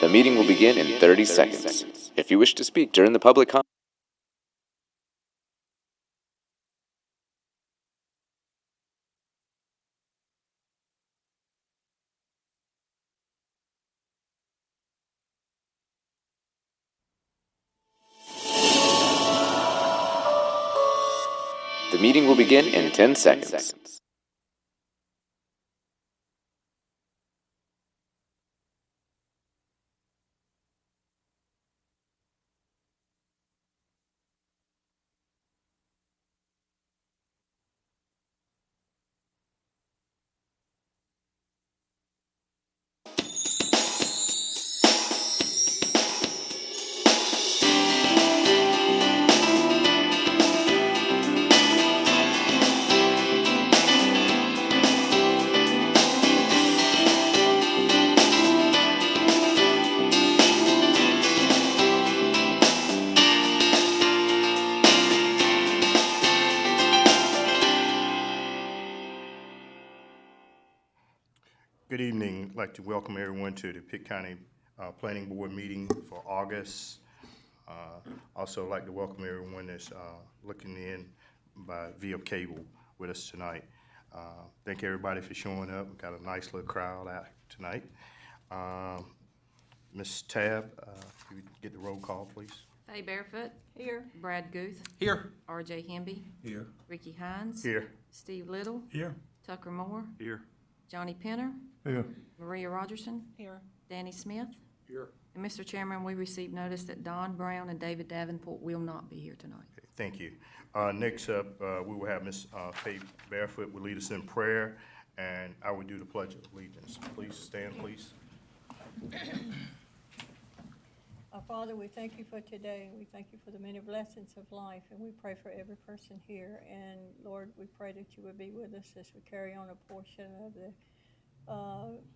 The meeting will begin in 30 seconds. If you wish to speak during the public comment, the meeting will begin in 10 seconds. Good evening. I'd like to welcome everyone to the Pitt County Planning Board meeting for August. Also like to welcome everyone that's looking in via cable with us tonight. Thank everybody for showing up. We've got a nice little crowd out tonight. Ms. Tab, if you get the roll call, please. Faye Barefoot. Here. Brad Guth. Here. R.J. Hemby. Here. Ricky Hines. Here. Steve Little. Here. Tucker Moore. Here. Johnny Penner. Here. Maria Rogerson. Here. Danny Smith. Here. And Mr. Chairman, we received notice that Don Brown and David Davenport will not be here tonight. Okay, thank you. Next up, we will have Ms. Faye Barefoot will lead us in prayer, and I will do the Pledge of Allegiance. Please stand, please. Our Father, we thank you for today. We thank you for the many blessings of life, and we pray for every person here. And Lord, we pray that you would be with us as we carry on a portion of the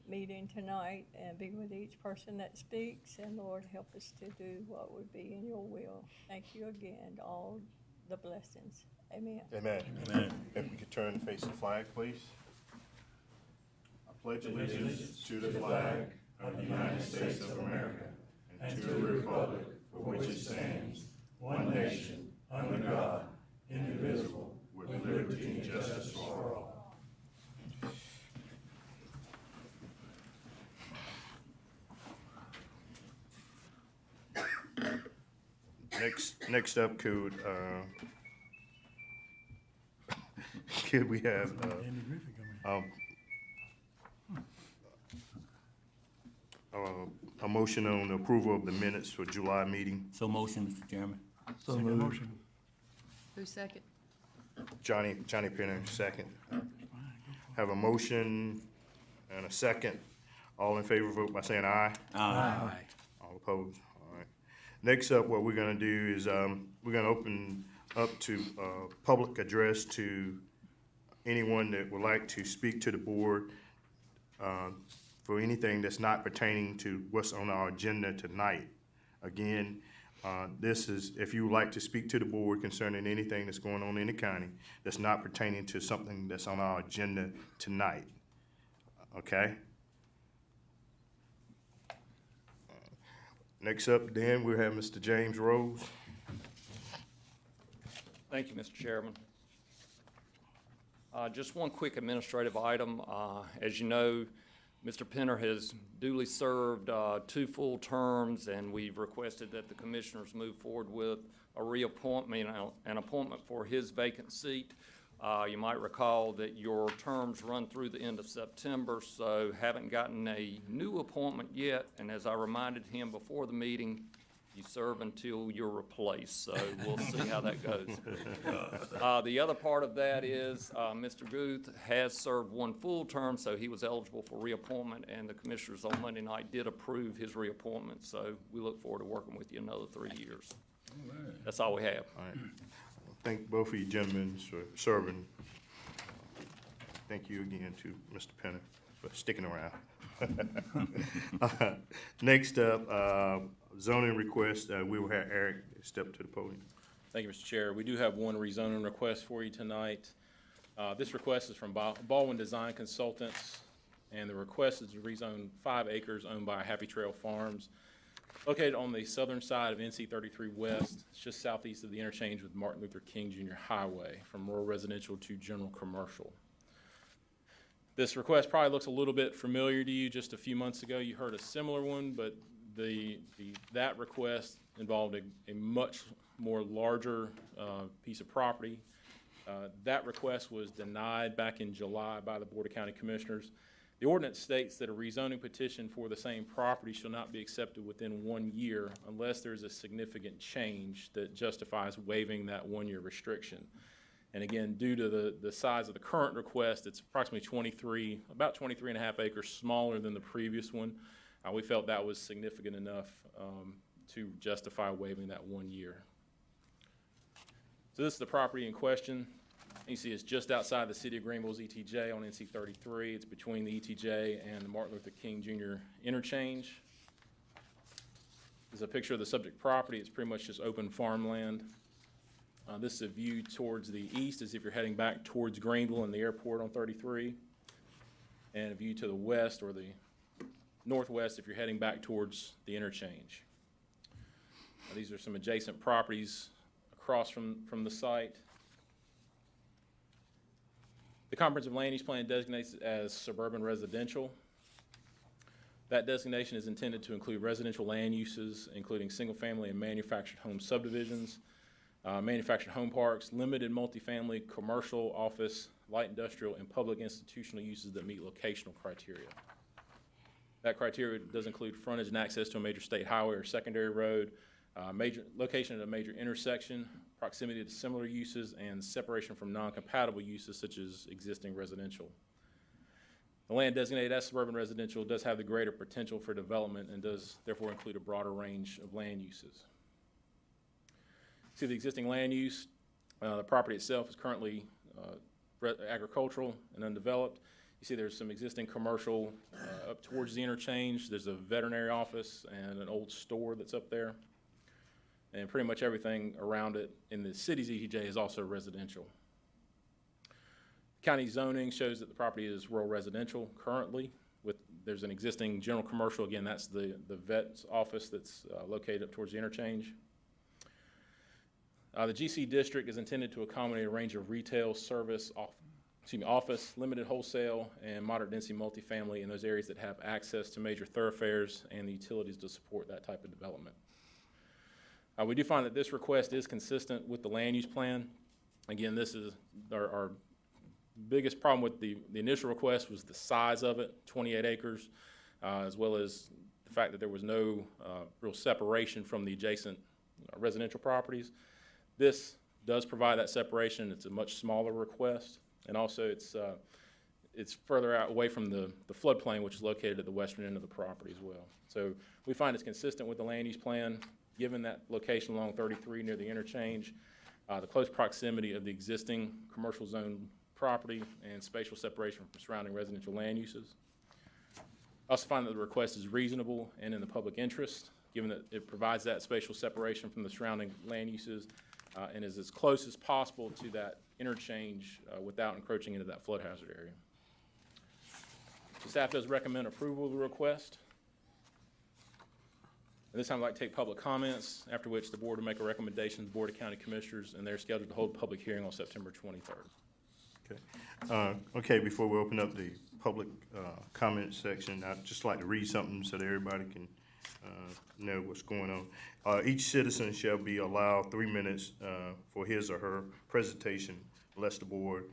meeting tonight, and be with each person that speaks. And Lord, help us to do what would be in your will. Thank you again, all the blessings. Amen. Amen. Amen. If we could turn and face the flag, please. I pledge allegiance to the flag of the United States of America and to the republic for which it stands, one nation, under God, indivisible, with liberty and justice for all. Next up, could we have a motion on the approval of the minutes for July meeting? So motion, Mr. Chairman. Second motion. Who's second? Johnny Penner, second. Have a motion and a second. All in favor, vote by saying aye. Aye. All opposed? All right. Next up, what we're gonna do is, we're gonna open up to, public address to anyone that would like to speak to the board, for anything that's not pertaining to what's on our agenda tonight. Again, this is, if you would like to speak to the board concerning anything that's going on in the county that's not pertaining to something that's on our agenda tonight, okay? Next up, then, we'll have Mr. James Rose. Thank you, Mr. Chairman. Just one quick administrative item. As you know, Mr. Penner has duly served 2 full terms, and we've requested that the commissioners move forward with a reappointment, an appointment for his vacant seat. You might recall that your terms run through the end of September, so haven't gotten a new appointment yet. And as I reminded him before the meeting, you serve until you're replaced, so we'll see how that goes. The other part of that is Mr. Guth has served 1 full term, so he was eligible for reappointment, and the commissioners on Monday night did approve his reappointment, so we look forward to working with you another 3 years. All right. That's all we have. All right. Thank both of you gentlemen for serving. Thank you again to Mr. Penner for sticking around. Next up, zoning request. We will have Eric step to the podium. Thank you, Mr. Chair. We do have one rezoning request for you tonight. This request is from Baldwin Design Consultants. and the request is to rezone 5 acres owned by Happy Trail Farms, located on the southern side of NC 33 West. It's just southeast of the interchange with Martin Luther King Jr. Highway, from rural residential to general commercial. This request probably looks a little bit familiar to you. Just a few months ago, you heard a similar one, but that request involved a much more larger piece of property. That request was denied back in July by the Board of County Commissioners. The ordinance states that a rezoning petition for the same property shall not be accepted within 1 year unless there's a significant change that justifies waiving that 1-year restriction. And again, due to the size of the current request, it's approximately about 23 and a half acres smaller than the previous one. We felt that was significant enough to justify waiving that 1 year. So this is the property in question. You see it's just outside the city of Greenville's ETJ on NC 33. It's between the ETJ and the Martin Luther King Jr. interchange. This is a picture of the subject property. It's pretty much just open farmland. This is a view towards the east as if you're heading back towards Greenville and the airport on 33. And a view to the west or the northwest if you're heading back towards the interchange. These are some adjacent properties across from the site. The comprehensive land use plan designates it as suburban residential. That designation is intended to include residential land uses, including single-family and manufactured home subdivisions, manufactured home parks, limited multifamily, commercial, office, light industrial, and public institutional uses that meet locational criteria. That criteria does include frontage and access to a major state highway or secondary road, major location at a major intersection, proximity to similar uses, and separation from non-compatible uses such as existing residential. The land designated as suburban residential does have the greater potential for development and does therefore include a broader range of land uses. See the existing land use. The property itself is currently agricultural and undeveloped. You see there's some existing commercial up towards the interchange. There's a veterinary office and an old store that's up there. And pretty much everything around it in the city's ETJ is also residential. County zoning shows that the property is rural residential currently. There's an existing general commercial. Again, that's the vet's office that's located up towards the interchange. The GC district is intended to accommodate a range of retail, service, office, limited wholesale, and moderate density multifamily in those areas that have access to major thoroughfares and the utilities to support that type of development. We do find that this request is consistent with the land use plan. Again, this is our biggest problem with the initial request was the size of it, 28 acres, as well as the fact that there was no real separation from the adjacent residential properties. This does provide that separation. It's a much smaller request, and also it's further out away from the floodplain, which is located at the western end of the property as well. So we find it's consistent with the land use plan, given that location along 33 near the interchange, the close proximity of the existing commercial zone property, and spatial separation from surrounding residential land uses. I also find that the request is reasonable and in the public interest, given that it provides that spatial separation from the surrounding land uses and is as close as possible to that interchange without encroaching into that flood hazard area. The staff does recommend approval of the request. At this time, I'd like to take public comments, after which the board will make a recommendation to the Board of County Commissioners, and they're scheduled to hold a public hearing on September 23rd. Okay. Okay, before we open up the public comment section, I'd just like to read something so that everybody can know what's going on. Each citizen shall be allowed 3 minutes for his or her presentation, unless the board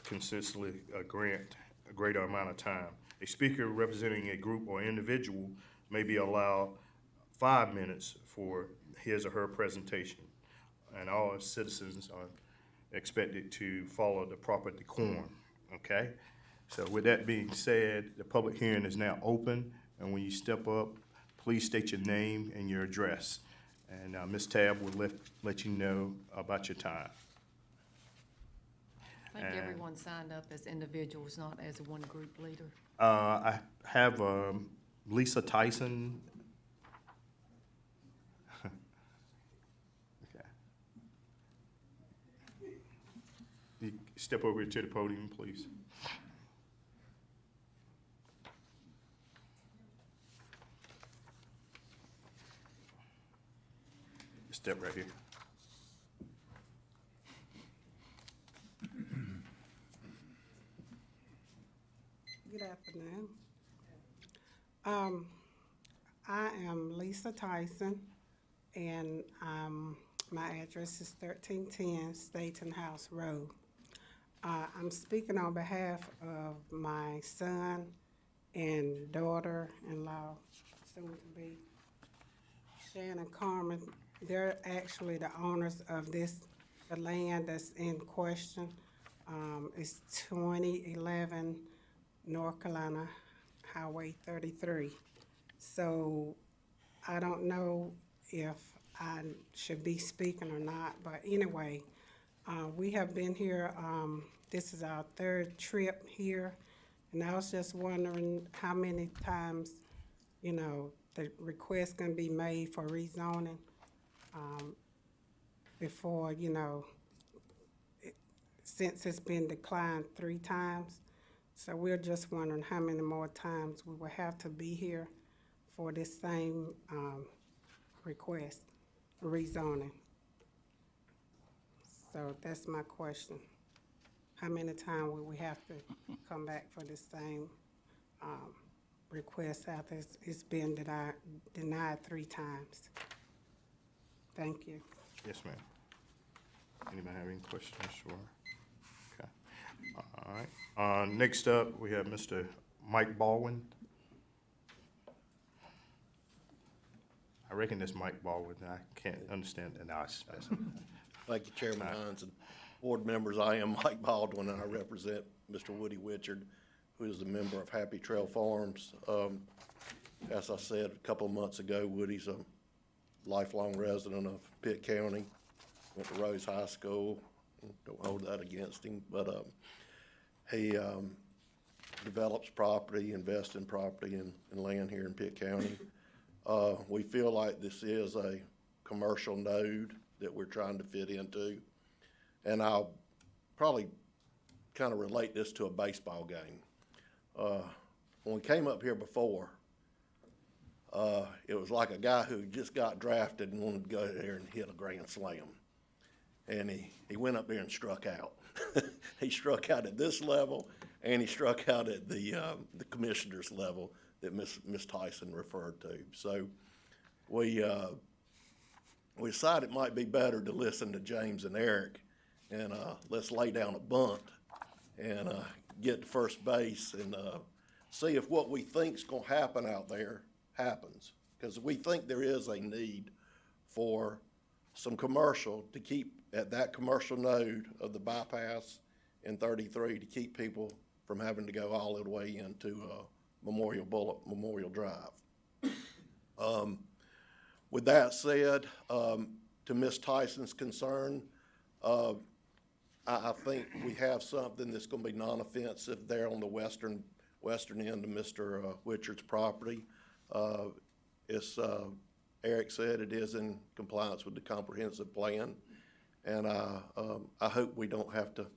consistently grant a greater amount of time. A speaker representing a group or individual may be allowed 5 minutes for his or her presentation, and all citizens are expected to follow the proper decorum, okay? So with that being said, the public hearing is now open, and when you step up, please state your name and your address. And Ms. Tab will let you know about your time. I think everyone signed up as individuals, not as one group leader. I have Lisa Tyson. Okay. You step over to the podium, please. Step right here. Good afternoon. I am Lisa Tyson, and my address is 1310 Staten House Road. I'm speaking on behalf of my son and daughter-in-law, soon to be, Shannon Carmen. They're actually the owners of the land that's in question. It's 2011 North Carolina Highway 33. So I don't know if I should be speaking or not, but anyway, we have been here, this is our third trip here, and I was just wondering how many times, you know, the request can be made for rezoning, before, you know, since it's been declined 3 times. So we're just wondering how many more times we will have to be here for this same request, rezoning. So that's my question. How many times will we have to come back for the same request after it's been denied 3 times? Thank you. Yes, ma'am. Anybody have any questions for her? Okay. All right. Next up, we have Mr. Mike Baldwin. I reckon that's Mike Baldwin. I can't understand that. No, it's Thank you, Chairman Hines and board members. I am Mike Baldwin, and I represent Mr. Woody Witchard, who is a member of Happy Trail Farms. As I said a couple of months ago, Woody's a lifelong resident of Pitt County, went to Rose High School. Don't hold that against him, but he develops property, invests in property and land here in Pitt County. We feel like this is a commercial node that we're trying to fit into. And I'll probably kind of relate this to a baseball game. When we came up here before, it was like a guy who just got drafted and wanted to go there and hit a grand slam. And he went up there and struck out. He struck out at this level, and he struck out at the commissioner's level that Ms. Tyson referred to. So we decided it might be better to listen to James and Eric, and let's lay down a bunt and get to first base and see if what we think's gonna happen out there happens. Because we think there is a need for some commercial to keep at that commercial node of the bypass in 33 to keep people from having to go all the way into Memorial Drive. With that said, to Ms. Tyson's concern, I think we have something that's going to be non-offensive there on the western end of Mr. Witchard's property. It's Eric said it is in compliance with the comprehensive plan, and I hope we don't have to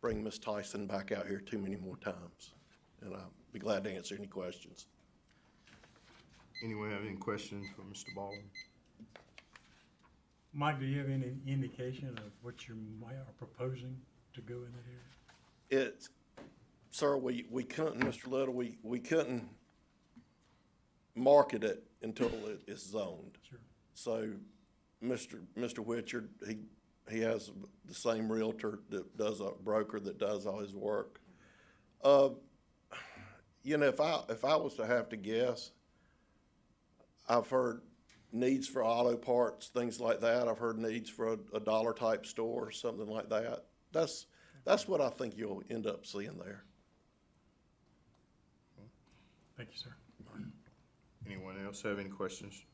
bring Ms. Tyson back out here too many more times, and I'll be glad to answer any questions. anyone have any questions for Mr. Baldwin? Mike, do you have any indication of what you might are proposing to go in that area? Sir, we couldn't, Mr. Little, we couldn't market it until it is zoned. Sure. So Mr. Witchard, he has the same realtor that does a broker that does all his work. You know, if I was to have to guess, I've heard needs for auto parts, things like that. I've heard needs for a dollar type store, something like that. That's what I think you'll end up seeing there. Thank you, sir. Anyone else have any questions?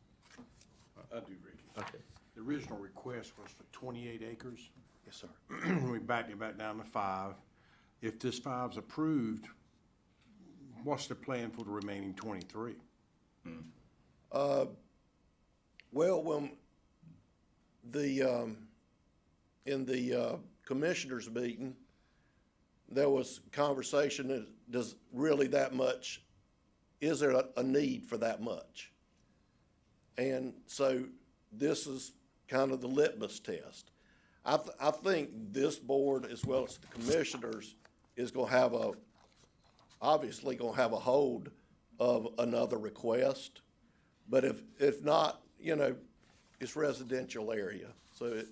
I do, Ricky. Okay. The original request was for 28 acres. Yes, sir. We backed it back down to 5. If this 5's approved, what's the plan for the remaining 23? Well, when in the commissioners meeting, there was conversation that does really that much, is there a need for that much? And so this is kind of the litmus test. I think this board, as well as the commissioners, is gonna have obviously gonna have a hold of another request. But if not, you know, it's residential area. So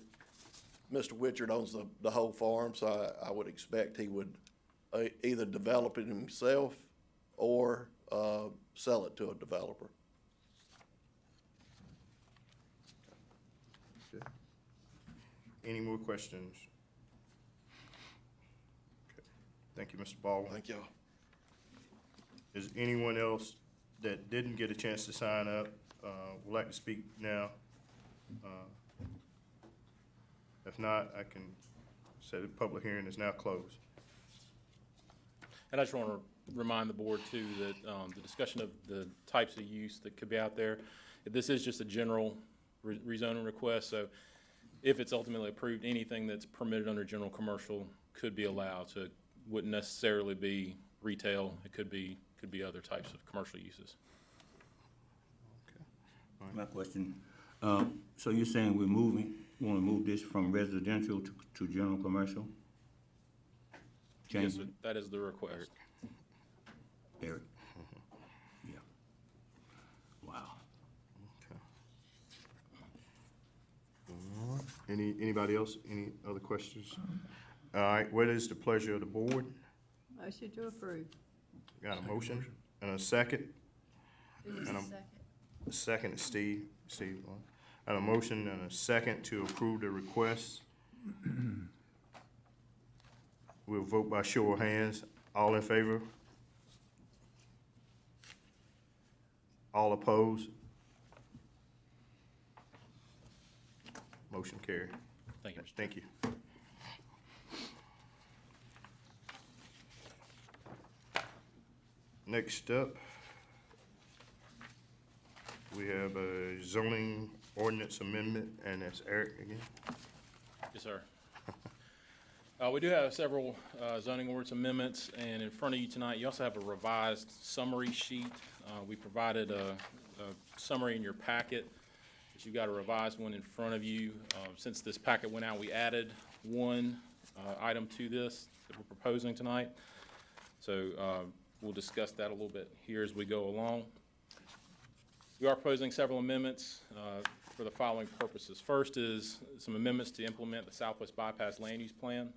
Mr. Witchard owns the whole farm, so I would expect he would either develop it himself or sell it to a developer. Okay. Any more questions? Okay. Thank you, Mr. Baldwin. Thank y'all. Is anyone else that didn't get a chance to sign up, would like to speak now? If not, I can say the public hearing is now closed. And I just want to remind the board too that the discussion of the types of use that could be out there, this is just a general rezoning request. So if it's ultimately approved, anything that's permitted under general commercial could be allowed. So it wouldn't necessarily be retail. It could be other types of commercial uses. My question, so you're saying we want to move this from residential to general commercial? Yes, Change sir, it? that is the request. Eric? Yeah. Wow. Anybody else? Any other questions? All right, what is the pleasure of the board? Motion to approve. Got a motion and a second? Who was And the a- second? The second is Steve. And a motion and a second to approve the request. We'll vote by show of hands. All in favor? All opposed? Motion carried. Thank you, Mr. Thank you. Next up, we have a zoning ordinance amendment, and that's Eric again. Yes, sir. We do have several zoning ordinance amendments, and in front of you tonight, you also have a revised summary sheet. We provided a summary in your packet, but you've got a revised one in front of you. Since this packet went out, we added one item to this that we're proposing tonight. So we'll discuss that a little bit here as we go along. We are proposing several amendments for the following purposes. First is some amendments to implement the Southwest Bypass Land Use Plan.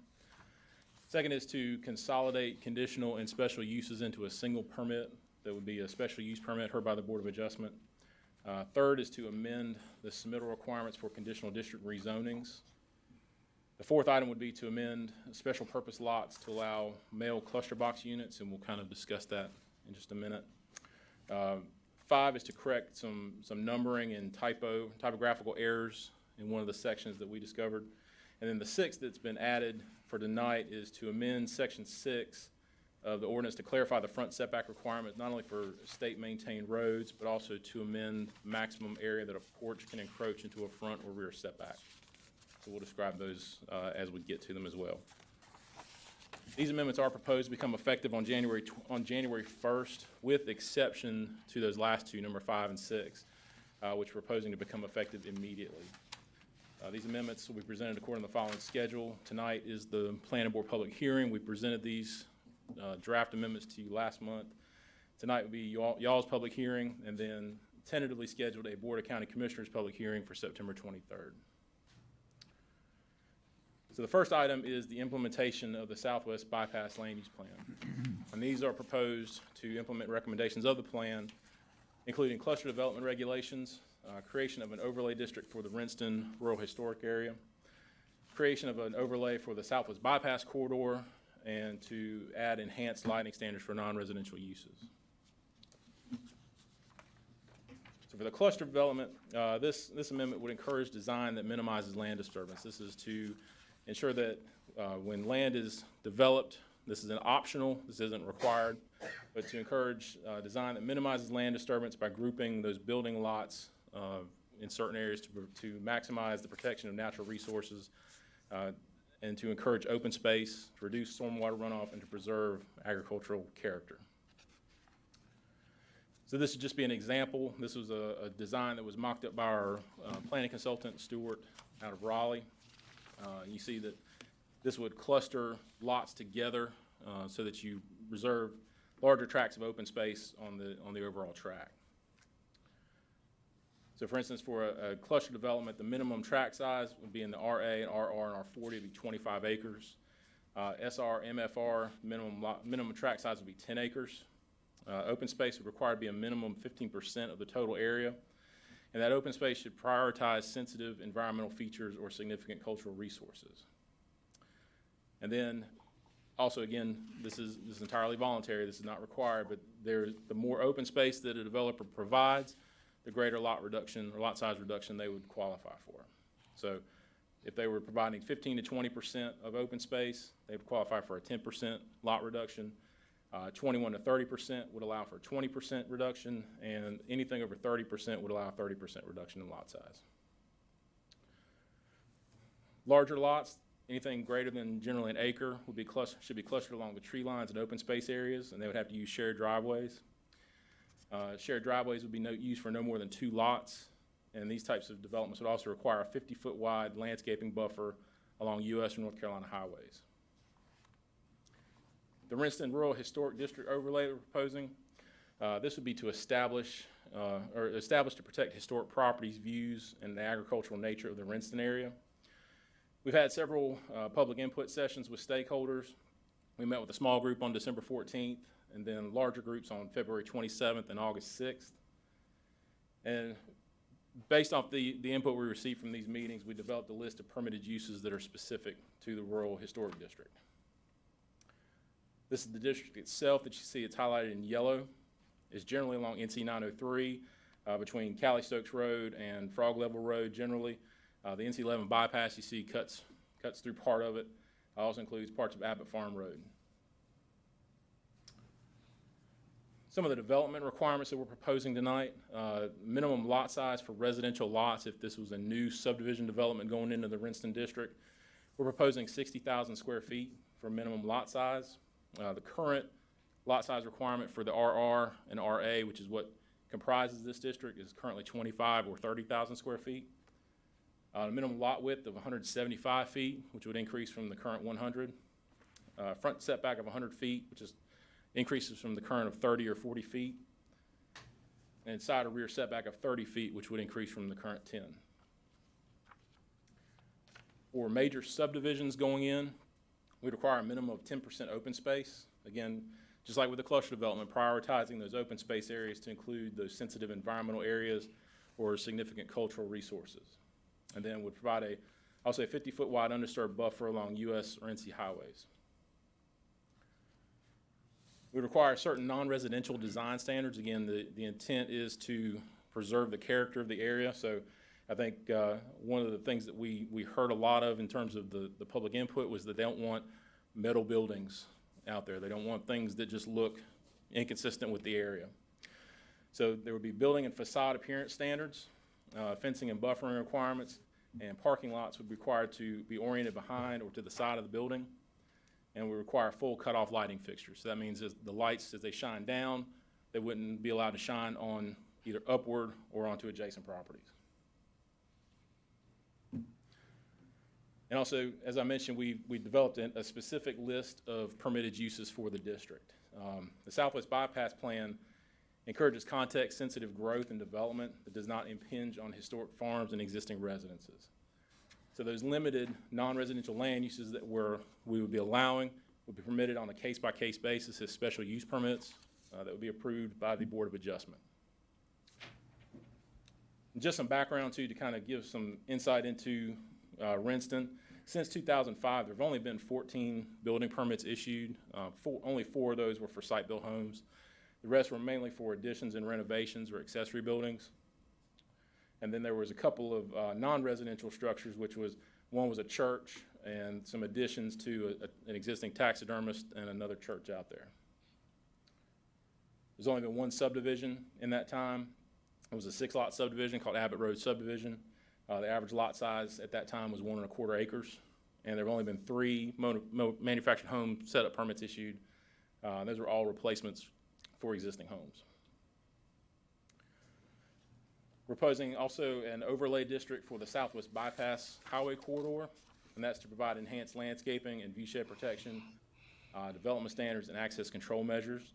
Second is to consolidate conditional and special uses into a single permit that would be a special use permit heard by the Board of Adjustment. Third is to amend the submittal requirements for conditional district rezonings. The fourth item would be to amend special purpose lots to allow male cluster box units, and we'll kind of discuss that in just a minute. 5 is to correct some numbering and typographical errors in one of the sections that we discovered. And then the 6th that's been added for tonight is to amend section 6 of the ordinance to clarify the front setback requirement, not only for state-maintained roads, but also to amend the maximum area that a porch can encroach into a front or rear setback. So we'll describe those as we get to them as well. These amendments are proposed to become effective on January 1st, with exception to those last two, number 5 and 6, which we're proposing to become effective immediately. These amendments will be presented according to the following schedule. Tonight is the Planning Board public hearing. We presented these draft amendments to you last month. Tonight will be y'all's public hearing, and then tentatively scheduled a Board of County Commissioners public hearing for September 23rd. So the first item is the implementation of the Southwest Bypass Land Use Plan. And these are proposed to implement recommendations of the plan, including cluster development regulations, creation of an overlay district for the Rinston Rural Historic Area, creation of an overlay for the Southwest Bypass Corridor, and to add enhanced lighting standards for non-residential uses. So for the cluster development, this amendment would encourage design that minimizes land disturbance. This is to ensure that when land is developed, this is an optional, this isn't required, but to encourage design that minimizes land disturbance by grouping those building lots in certain areas to maximize the protection of natural resources and to encourage open space, to reduce stormwater runoff, and to preserve agricultural character. So this would just be an example. This was a design that was mocked up by our planning consultant, Stewart, out of Raleigh. You see that this would cluster lots together so that you reserve larger tracts of open space on the overall tract. So for instance, for a cluster development, the minimum tract size would be in the RA and RR and R40 would be 25 acres. SR, MFR, minimum tract size would be 10 acres. Open space would require to be a minimum 15% of the total area. And that open space should prioritize sensitive environmental features or significant cultural resources. And then also, again, this is entirely voluntary. This is not required, but the more open space that a developer provides, the greater lot reduction or lot size reduction they would qualify for. So if they were providing 15 to 20% of open space, they would qualify for a 10% lot reduction. 21 to 30% would allow for a 20% reduction, and anything over 30% would allow a 30% reduction in lot size. Larger lots, anything greater than generally an acre, should be clustered along the tree lines and open space areas, and they would have to use shared driveways. Shared driveways would be used for no more than 2 lots, and these types of developments would also require a 50-foot wide landscaping buffer along U.S. or North Carolina highways. The Rinston Rural Historic District overlay we're proposing, this would be to establish to protect historic properties, views, and the agricultural nature of the Rinston area. We've had several public input sessions with stakeholders. We met with a small group on December 14th, and then larger groups on February 27th and August 6th. And based off the input we received from these meetings, we developed a list of permitted uses that are specific to the Rural Historic District. This is the district itself that you see. It's highlighted in yellow. It's generally along NC 903 between Cali Stokes Road and Frog Level Road generally. The NC 11 bypass you see cuts through part of it. It also includes parts of Abbott Farm Road. Some of the development requirements that we're proposing tonight, minimum lot size for residential lots if this was a new subdivision development going into the Rinston district. We're proposing 60,000 square feet for minimum lot size. The current lot size requirement for the RR and RA, which is what comprises this district, is currently 25 or 30,000 square feet. A minimum lot width of 175 feet, which would increase from the current 100. Front setback of 100 feet, which increases from the current of 30 or 40 feet. And side or rear setback of 30 feet, which would increase from the current 10. For major subdivisions going in, we require a minimum of 10% open space. Again, just like with the cluster development, prioritizing those open space areas to include those sensitive environmental areas or significant cultural resources. And then would provide also a 50-foot wide undisturbed buffer along US or NC highways. We require certain non-residential design standards. Again, the intent is to preserve the character of the area. So I think one of the things that we heard a lot of in terms of the public input was that they don't want metal buildings out there. They don't want things that just look inconsistent with the area. So there would be building and facade appearance standards, fencing and buffering requirements, and parking lots would be required to be oriented behind or to the side of the building. And we require full cutoff lighting fixtures. So that means as the lights, as they shine down, they wouldn't be allowed to shine on either upward or onto adjacent properties. And also, as I mentioned, we developed a specific list of permitted uses for the district. The Southwest Bypass Plan encourages context-sensitive growth and development that does not impinge on historic farms and existing residences. So those limited non-residential land uses that we would be allowing would be permitted on a case-by-case basis as special use permits that would be approved by the Board of Adjustment. And just some background too to kind of give some insight into Rinston. Since 2005, there have only been 14 building permits issued. Only 4 of those were for site-built homes. The rest were mainly for additions and renovations or accessory buildings. And then there was a couple of non-residential structures, one was a church and some additions to an existing taxidermist and another church out there. There's only been 1 subdivision in that time. It was a 6-lot subdivision called Abbott Road Subdivision. The average lot size at that time was 1.25 acres. And there have only been 3 manufactured home setup permits issued. Those were all replacements for existing homes. We're proposing also an overlay district for the Southwest Bypass Highway Corridor, and that's to provide enhanced landscaping and viewshed protection, development standards, and access control measures.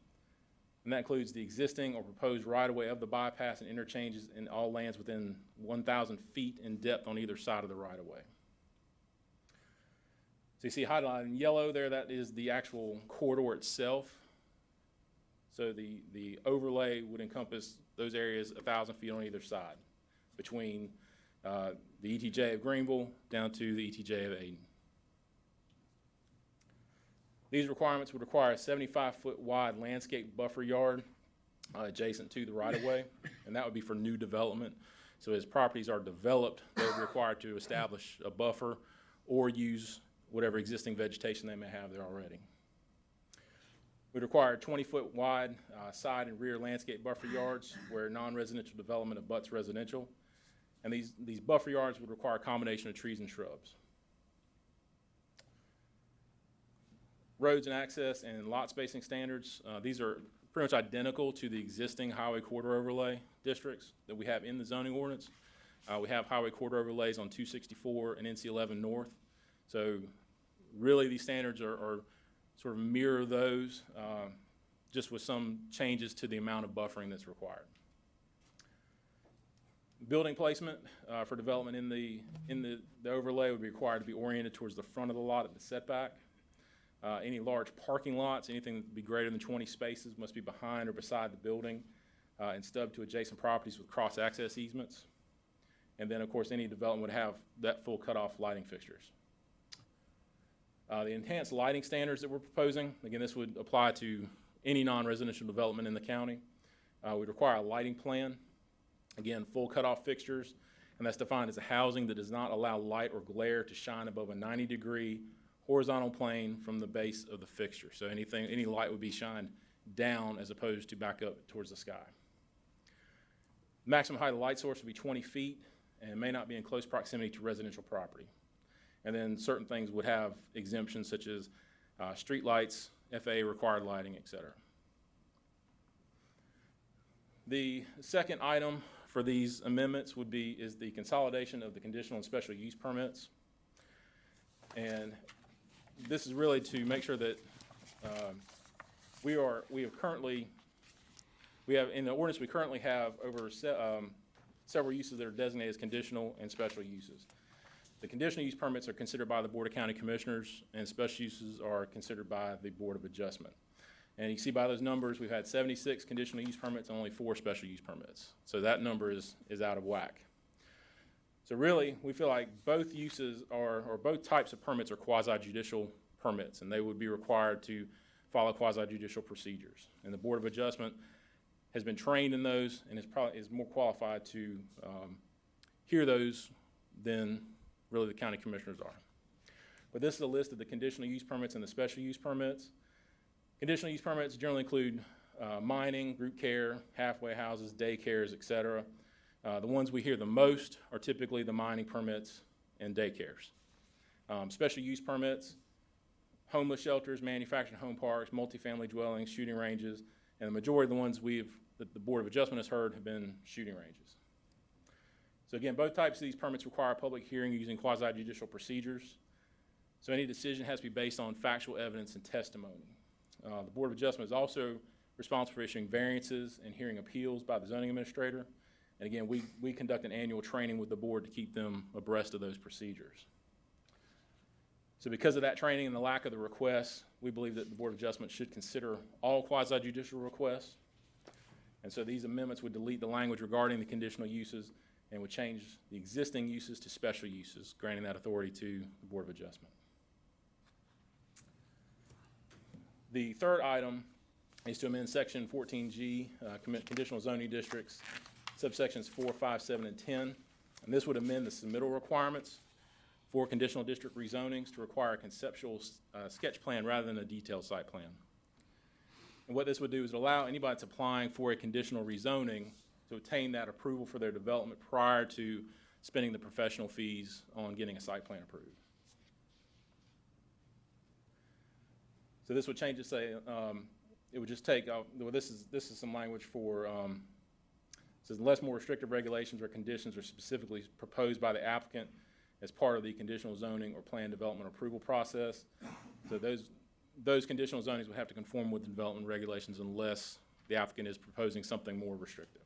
And that includes the existing or proposed right-of-way of the bypass and interchanges in all lands within 1,000 feet in depth on either side of the right-of-way. So you see highlighted in yellow there, that is the actual corridor itself. So the overlay would encompass those areas 1,000 feet on either side, between the ETJ of Greenville down to the ETJ of Aden. These requirements would require a 75-foot wide landscape buffer yard adjacent to the right-of-way, and that would be for new development. So as properties are developed, they're required to establish a buffer or use whatever existing vegetation they may have there already. We'd require 20-foot wide side and rear landscape buffer yards where non-residential development abuts residential. And these buffer yards would require a combination of trees and shrubs. Roads and access and lot spacing standards, these are pretty much identical to the existing highway corridor overlay districts that we have in the zoning ordinance. We have highway corridor overlays on 264 and NC 11 North. So really these standards are sort of mirror those, just with some changes to the amount of buffering that's required. Building placement for development in the overlay would be required to be oriented towards the front of the lot at the setback. Any large parking lots, anything that would be greater than 20 spaces must be behind or beside the building and stubbed to adjacent properties with cross-access easements. And then, of course, any development would have that full cutoff lighting fixtures. The enhanced lighting standards that we're proposing, again, this would apply to any non-residential development in the county. We'd require a lighting plan, again, full cutoff fixtures, and that's defined as a housing that does not allow light or glare to shine above a 90-degree horizontal plane from the base of the fixture. So any light would be shined down as opposed to back up towards the sky. Maximum height of light source would be 20 feet and may not be in close proximity to residential property. And then certain things would have exemptions such as street lights, FAA required lighting, et cetera. The second item for these amendments is the consolidation of the conditional and special use permits. And this is really to make sure that we have in the ordinance, we currently have over several uses that are designated as conditional and special uses. The conditional use permits are considered by the Board of County Commissioners, and special uses are considered by the Board of Adjustment. And you see by those numbers, we've had 76 conditional use permits and only 4 special use permits. So that number is out of whack. So really, we feel like both uses or both types of permits are quasi-judicial permits, and they would be required to follow quasi-judicial procedures. And the Board of Adjustment has been trained in those and is more qualified to hear those than really the county commissioners are. But this is a list of the conditional use permits and the special use permits. Conditional use permits generally include mining, group care, halfway houses, daycares, et cetera. The ones we hear the most are typically the mining permits and daycares. Special use permits, homeless shelters, manufactured home parks, multifamily dwellings, shooting ranges, and the majority of the ones that the Board of Adjustment has heard have been shooting ranges. So again, both types of these permits require a public hearing using quasi-judicial procedures. So any decision has to be based on factual evidence and testimony. The Board of Adjustment is also responsible for issuing variances and hearing appeals by the zoning administrator. And again, we conduct an annual training with the board to keep them abreast of those procedures. So because of that training and the lack of the requests, we believe that the Board of Adjustment should consider all quasi-judicial requests. And so these amendments would delete the language regarding the conditional uses and would change the existing uses to special uses, granting that authority to the Board of Adjustment. The third item is to amend Section 14G, Conditional Zoning Districts, subsections 4, 5, 7, and 10. And this would amend the submittal requirements for conditional district rezonings to require a conceptual sketch plan rather than a detailed site plan. And what this would do is allow anybody that's applying for a conditional rezoning to obtain that approval for their development prior to spending the professional fees on getting a site plan approved. So this would change to say, it would just take, well, this is some language for says unless more restrictive regulations or conditions are specifically proposed by the applicant as part of the conditional zoning or plan development approval process. So those conditional zonings would have to conform with the development regulations unless the applicant is proposing something more restrictive.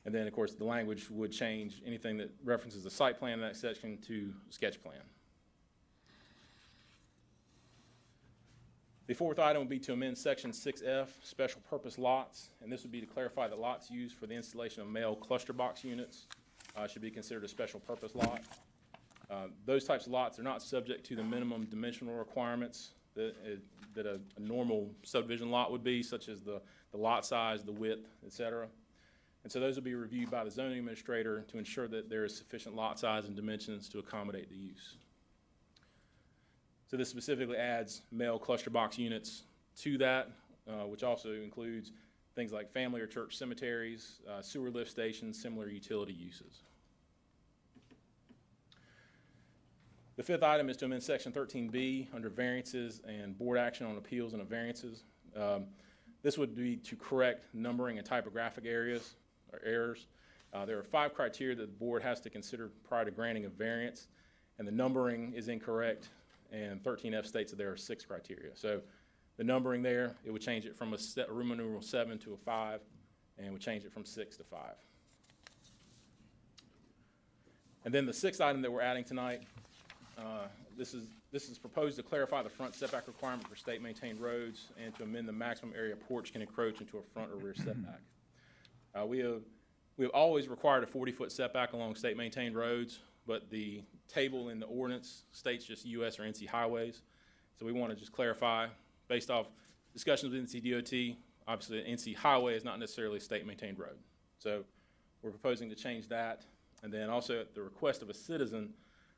And then, of course, the language would change anything that references the site plan in that section to sketch plan. The fourth item would be to amend section 6F, special purpose lots, and this would be to clarify that lots used for the installation of male cluster box units should be considered a special purpose lot. Those types of lots are not subject to the minimum dimensional requirements that a normal subdivision lot would be, such as the lot size, the width, et cetera. And so those will be reviewed by the zoning administrator to ensure that there is sufficient lot size and dimensions to accommodate the use. So this specifically adds male cluster box units to that, which also includes things like family or church cemeteries, sewer lift stations, similar utility uses. The fifth item is to amend section 13B under variances and board action on appeals and variances. This would be to correct numbering and typographic errors. There are 5 criteria that the board has to consider prior to granting a variance, and the numbering is incorrect, and 13F states that there are 6 criteria. So the numbering there, it would change it from a Roman numeral 7 to a 5, and would change it from 6 to 5. And then the 6th item that we're adding tonight, this is proposed to clarify the front setback requirement for state-maintained roads and to amend the maximum area a porch can encroach into a front or rear setback. We have always required a 40-foot setback along state-maintained roads, but the table in the ordinance states just US or NC highways. So we want to just clarify, based off discussions with NC DOT, obviously an NC highway is not necessarily a state-maintained road. So we're proposing to change that, and then also at the request of a citizen,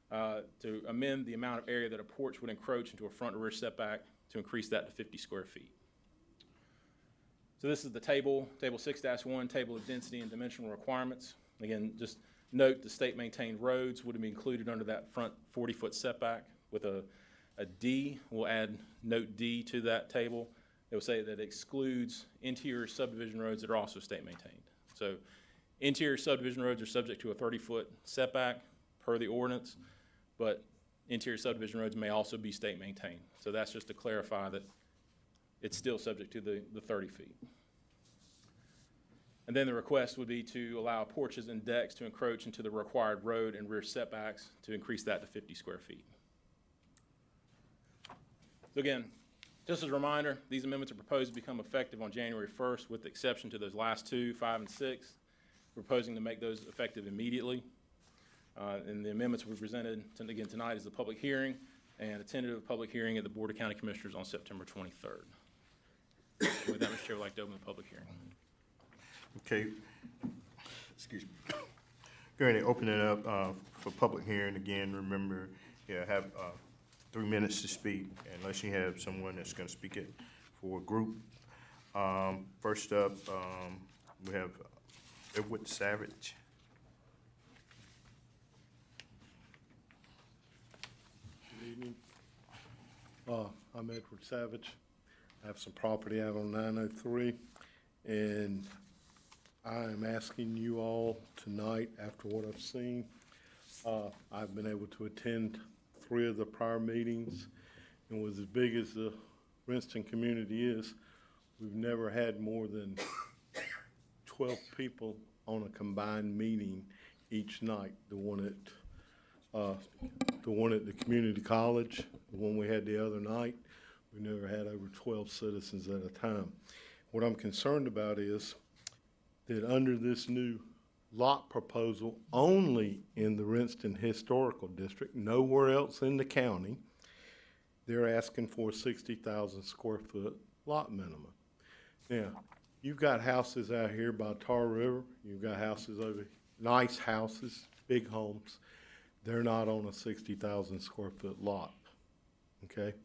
to amend the amount of area that a porch would encroach into a front or rear setback to increase that to 50 square feet. So this is the table 6-1, table of density and dimensional requirements. Again, just note the state-maintained roads would be included under that front 40-foot setback. With a D, we'll add note D to that table. It will say that it excludes interior subdivision roads that are also state-maintained. So interior subdivision roads are subject to a 30-foot setback per the ordinance, but interior subdivision roads may also be state-maintained. So that's just to clarify that it's still subject to the 30 feet. And then the request would be to allow porches and decks to encroach into the required road and rear setbacks to increase that to 50 square feet. So again, just as a reminder, these amendments are proposed to become effective on January 1st with the exception to those last 2, 5, and 6. We're proposing to make those effective immediately. And the amendments we presented again tonight is a public hearing and a tentative public hearing at the Board of County Commissioners on September 23rd. With that, Mr. Chair, I'd like to open the public hearing. Okay, excuse me. Going to open it up for public hearing again. Remember, have 3 minutes to speak unless you have someone that's going to speak it for a group. First up, we have Edward Savage. Good evening. I'm Edward Savage. I have some property out on 903, and I am asking you all tonight, after what I've seen, I've been able to attend 3 of the prior meetings, and with as big as the Princeton community is, we've never had more than 12 people on a combined meeting each night. The one at the community college, the one we had the other night, we never had over 12 citizens at a time. What I'm concerned about is that under this new lot proposal, only in the Princeton Historical District, nowhere else in the county, they're asking for a 60,000 square foot lot minimum. Now, you've got houses out here by Tar River, you've got houses over, nice houses, big homes. They're not on a 60,000 square foot lot, okay?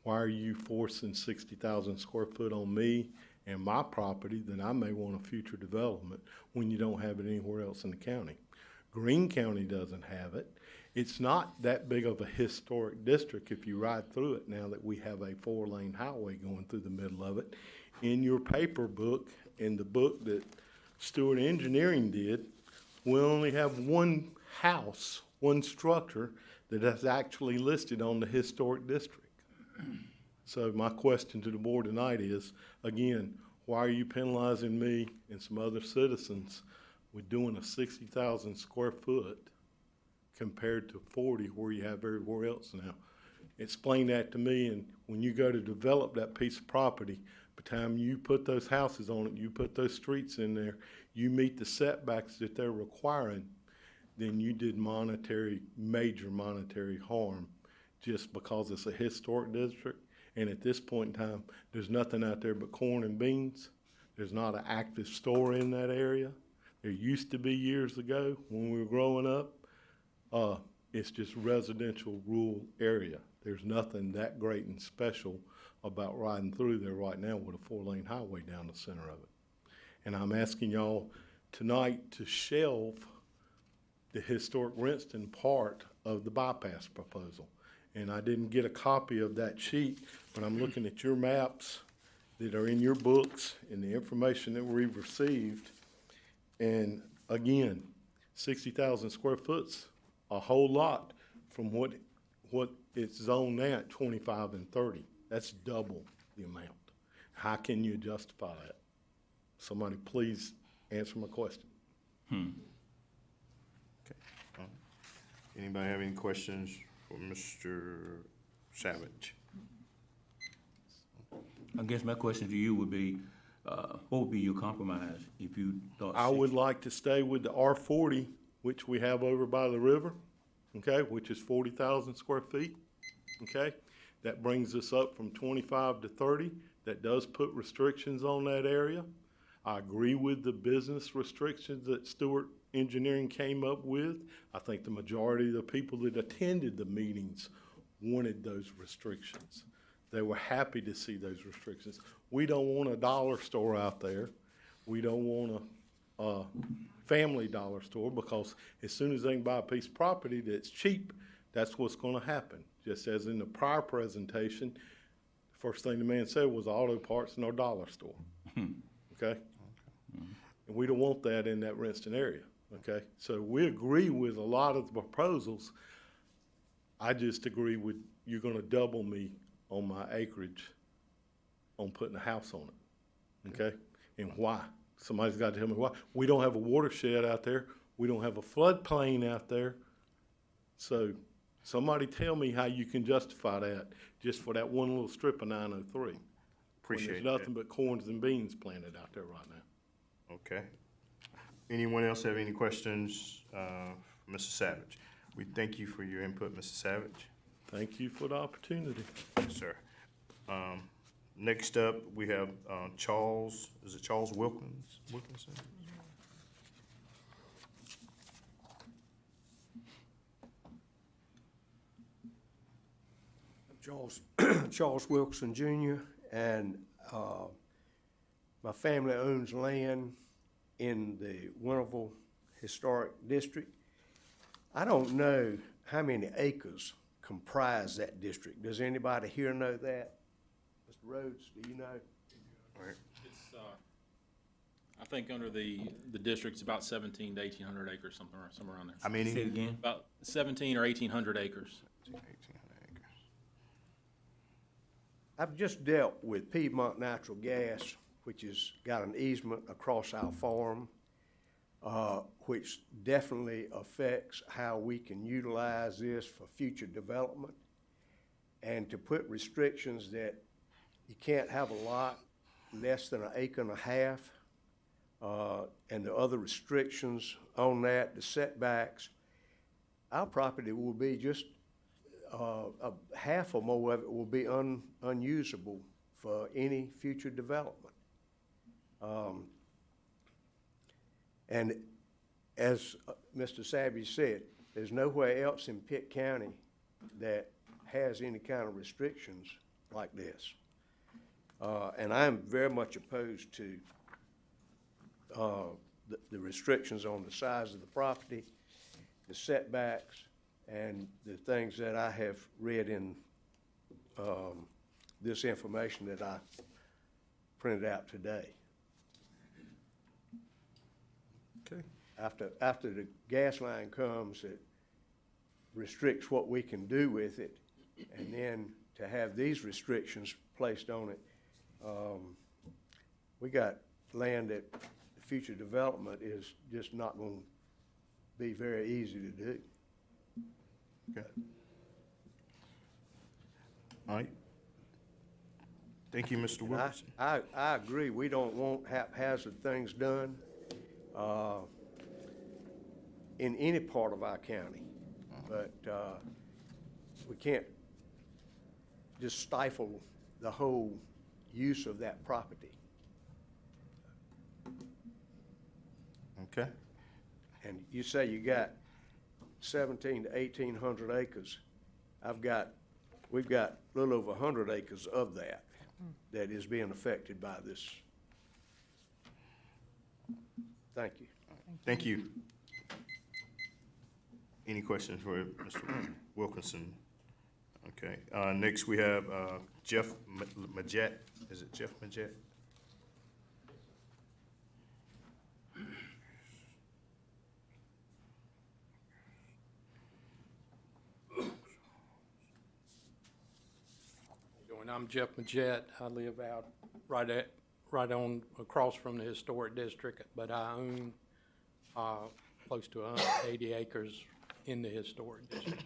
Why are you forcing 60,000 square foot on me and my property that I may want a future development when you don't have it anywhere else in the county? Greene County doesn't have it. It's not that big of a historic district if you ride through it now that we have a 4-lane highway going through the middle of it. In your paper book, in the book that Stewart Engineering did, we only have one house, one structure that is actually listed on the historic district. So my question to the board tonight is, again, why are you penalizing me and some other citizens with doing a 60,000 square foot compared to 40 where you have everywhere else now? Explain that to me, and when you go to develop that piece of property, by the time you put those houses on it, you put those streets in there, you meet the setbacks that they're requiring, then you did major monetary harm just because it's a historic district. And at this point in time, there's nothing out there but corn and beans. There's not an active store in that area. There used to be years ago when we were growing up. It's just residential rural area. There's nothing that great and special about riding through there right now with a 4-lane highway down the center of it. And I'm asking y'all tonight to shelve the historic Rinston part of the bypass proposal. And I didn't get a copy of that sheet, but I'm looking at your maps that are in your books and the information that we've received. And again, 60,000 square foot's a whole lot from what it's zoned now at 25 and 30. That's double the amount. How can you justify that? Somebody please answer my question. Anybody have any questions for Mr. Savage? I guess my question to you would be, what would be your compromise if you thought? I would like to stay with the R40, which we have over by the river, okay, which is 40,000 square feet, okay? That brings us up from 25 to 30. That does put restrictions on that area. I agree with the business restrictions that Stewart Engineering came up with. I think the majority of the people that attended the meetings wanted those restrictions. They were happy to see those restrictions. We don't want a dollar store out there. We don't want a family dollar store, because as soon as they can buy a piece of property that's cheap, that's what's gonna happen. Just as in the prior presentation, the first thing the man said was auto parts and no dollar store, okay? And we don't want that in that Rinston area, okay? So we agree with a lot of the proposals. I just agree with, you're gonna double me on my acreage on putting a house on it, okay? And why? Somebody's got to tell me why. We don't have a watershed out there. We don't have a floodplain out there. So somebody tell me how you can justify that just for that one little strip of 903. Appreciate There's that. nothing but corns and beans planted out there right now. Okay. Anyone else have any questions, Mr. Savage? We thank you for your input, Mr. Savage. Thank you for the opportunity. Yes, sir. Next up, we have Charles, is it Charles Wilkinson? Charles Wilson Jr., and my family owns land in the Winterville Historic District. I don't know how many acres comprise that district. Does anybody here know that? Mr. Rhodes, do you know? All right. It's, I think under the district's about 17 to 1,800 acres, somewhere around there. How many? Say it again. About 17 or 1,800 acres. 1,800 acres. I've just dealt with Piedmont Natural Gas, which has got an easement across our farm, which definitely affects how we can utilize this for future development. And to put restrictions that you can't have a lot less than 1.5 acres, and the other restrictions on that, the setbacks, our property will be just half or more of it will be unusable for any future development. And as Mr. Savage said, there's nowhere else in Pitt County that has any kind of restrictions like this. And I'm very much opposed to the restrictions on the size of the property, the setbacks, and the things that I have read in this information that I printed out today. after the gas line comes, it restricts what we can do with it, and then to have these restrictions placed on it, we got land that future development is just not gonna be very easy to do. Okay. All right. Thank you, Mr. And Wilkerson. I agree, we don't want haphazard things done, in any part of our county. But, we can't just stifle the whole use of that property. Okay. And you say you got 1,700 to 1,800 acres. We've got a little over 100 acres of that that is being affected by this. Thank you. Thank you. Any questions for Mr. Wilkinson? Okay, next we have, Jeff Majette. Is it Jeff Majette? I'm Jeff Majette. I live out right across from the historic district, but I own close to 180 acres in the historic district.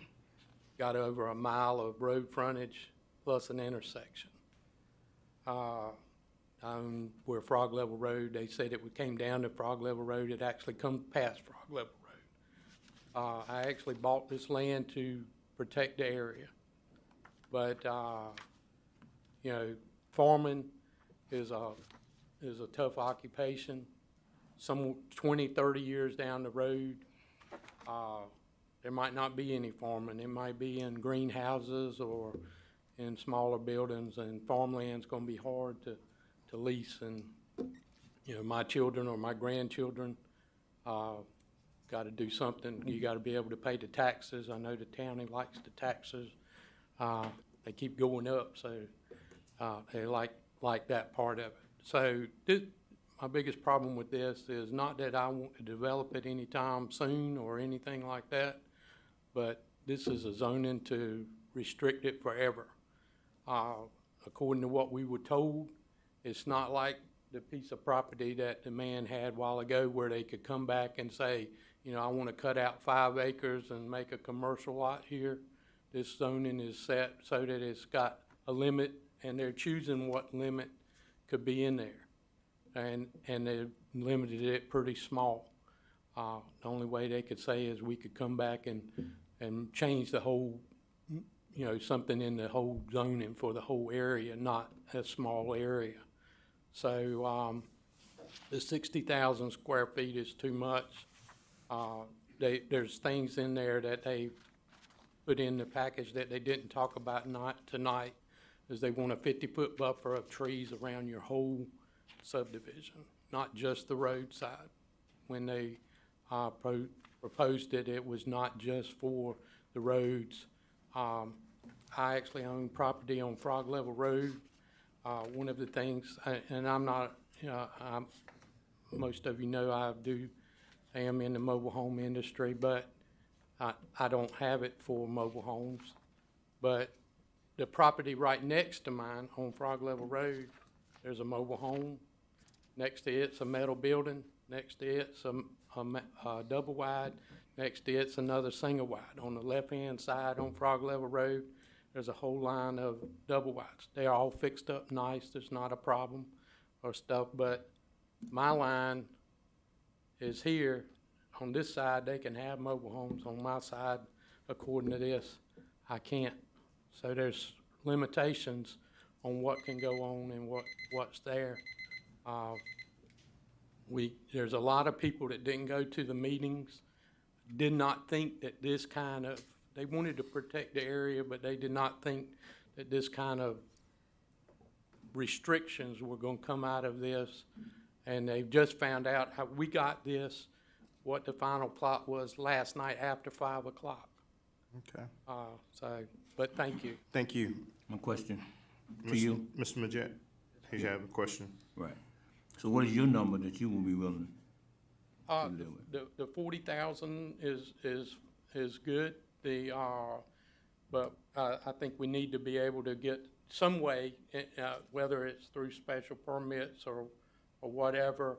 Got over a mile of road frontage plus an intersection. I own where Frog Level Road, they said it came down to Frog Level Road. It actually comes past Frog Level Road. I actually bought this land to protect the area, but you know, farming is a tough occupation. Some 20, 30 years down the road, there might not be any farming. It might be in greenhouses or in smaller buildings, and farmland's gonna be hard to lease. And, you know, my children or my grandchildren gotta do something. You gotta be able to pay the taxes. I know the county likes the taxes. They keep going up, so they like that part of it. So my biggest problem with this is not that I want to develop it anytime soon or anything like that, but this is a zoning to restrict it forever. According to what we were told, it's not like the piece of property that the man had a while ago where they could come back and say, you know, I want to cut out 5 acres and make a commercial lot here. This zoning is set so that it's got a limit, and they're choosing what limit could be in there. And they limited it pretty small. The only way they could say is we could come back and change the whole, you know, something in the whole zoning for the whole area, not a small area. So the 60,000 square feet is too much. There's things in there that they put in the package that they didn't talk about tonight, is they want a 50-foot buffer of trees around your whole subdivision, not just the roadside. When they proposed it, it was not just for the roads. I actually own property on Frog Level Road. One of the things, and I'm not, you know, most of you know I am in the mobile home industry, but I don't have it for mobile homes. But the property right next to mine on Frog Level Road, there's a mobile home. Next to it's a metal building. Next to it's a double wide. Next to it's another single wide. On the left-hand side on Frog Level Road, there's a whole line of double wides. They're all fixed up nice. There's not a problem or stuff, but my line is here. On this side, they can have mobile homes. On my side, according to this, I can't. So there's limitations on what can go on and what's there. There's a lot of people that didn't go to the meetings, did not think that this kind of, they wanted to protect the area, but they did not think that this kind of restrictions were going to come out of this. And they've just found out how we got this, what the final plot was last night after 5 o'clock. Okay. But thank you. Thank you. One question to you. Mr. Majette, you have a question? Right. So what is your number that you will be willing? to live with? The 40,000 is good. But I think we need to be able to get some way, whether it's through special permits or whatever,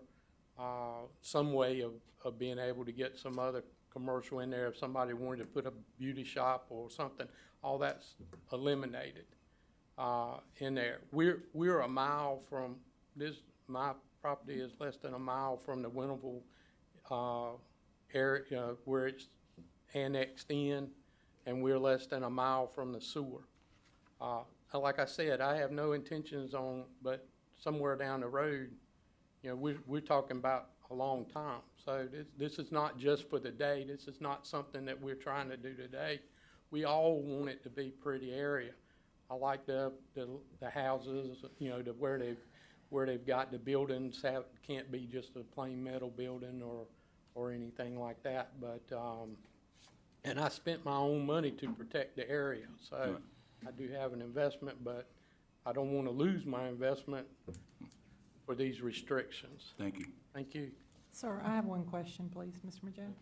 some way of being able to get some other commercial in there. If somebody wanted to put a beauty shop or something, all that's eliminated in there. We're a mile from this. My property is less than a mile from the Winnable area where it's annexed in, and we're less than a mile from the sewer. Like I said, I have no intentions on, but somewhere down the road, you know, we're talking about a long time. So this is not just for the day. This is not something that we're trying to do today. We all want it to be a pretty area. I like the houses, you know, where they've got the buildings can't be just a plain metal building or anything like that. But and I spent my own money to protect the area, so I do have an investment, but I don't want to lose my investment for these restrictions. Thank you. Thank you. Sir, I have one question, please, Mr. Majette.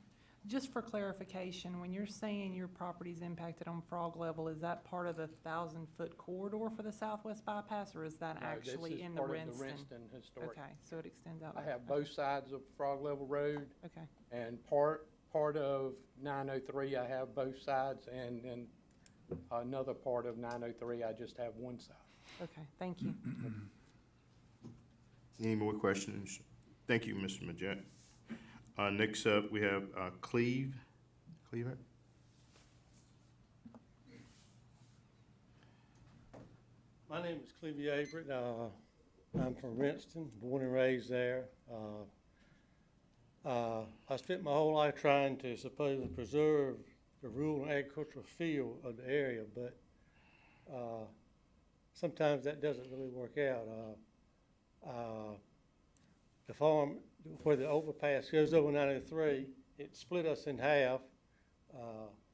Just for clarification, when you're saying your property's impacted on frog level, is that part of the 1,000-foot corridor for the southwest bypass, or is that actually in the Rinston? This is part of the Rinston Historic. Okay, so it extends out. I have both sides of Frog Level Road. Okay. And part of 903, I have both sides, and then another part of 903, I just have one side. Okay, thank you. Any more questions? Thank you, Mr. Majette. Next up, we have Cleve. Cleaver? My name is Cleve Averett. I'm from Rinston, born and raised there. I spent my whole life trying to supposedly preserve the rural and agricultural feel of the area, but sometimes that doesn't really work out. The farm where the overpass goes over 903, it split us in half,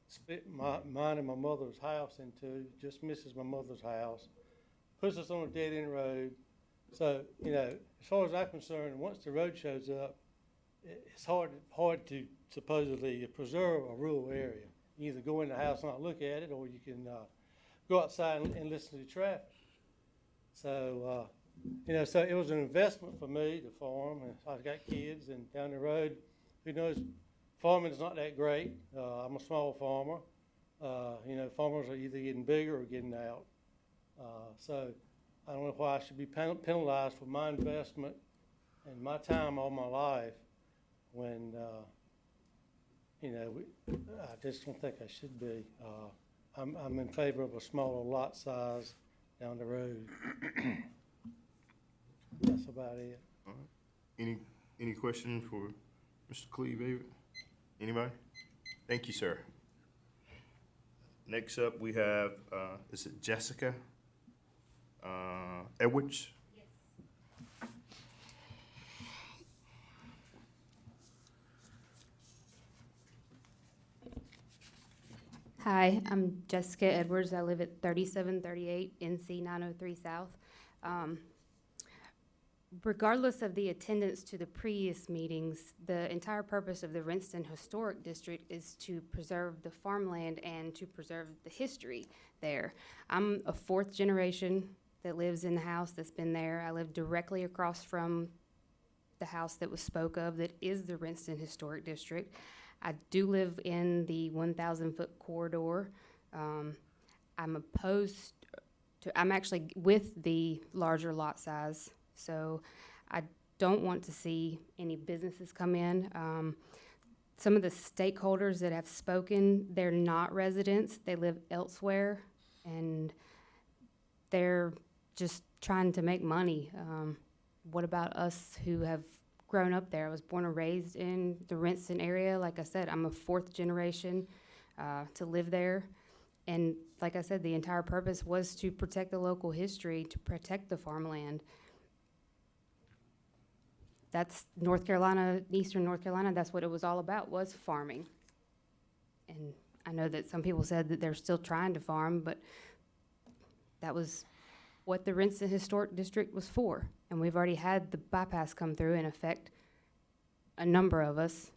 split mine and my mother's house in two, just misses my mother's house, puts us on a dead-end road. So, you know, as far as I'm concerned, once the road shows up, it's hard to supposedly preserve a rural area. You either go in the house and not look at it, or you can go outside and listen to the traffic. So, you know, so it was an investment for me to farm, and I've got kids, and down the road, who knows, farming is not that great. I'm a small farmer. You know, farmers are either getting bigger or getting out. So I don't know why I should be penalized for my investment and my time all my life when, you know, I just don't think I should be. I'm in favor of a smaller lot size down the road. That's about it. All right. Any questions for Mr. Cleve Averett? Anybody? Thank you, sir. Next up, we have, is it Jessica Edwards? Yes. Hi, I'm Jessica Edwards. I live at 3738 NC 903 South. Regardless of the attendance to the previous meetings, the entire purpose of the Rinston Historic District is to preserve the farmland and to preserve the history there. I'm a fourth generation that lives in the house that's been there. I live directly across from the house that was spoke of that is the Rinston Historic District. I do live in the 1,000-foot corridor. I'm opposed to, I'm actually with the larger lot size. So I don't want to see any businesses come in. Some of the stakeholders that have spoken, they're not residents. They live elsewhere, and they're just trying to make money. What about us who have grown up there? I was born and raised in the Rinston area. Like I said, I'm a fourth generation to live there. And like I said, the entire purpose was to protect the local history, to protect the farmland. That's North Carolina, Eastern North Carolina, that's what it was all about, was farming. And I know that some people said that they're still trying to farm, but that was what the Rinston Historic District was for. And we've already had the bypass come through and affect a number of us.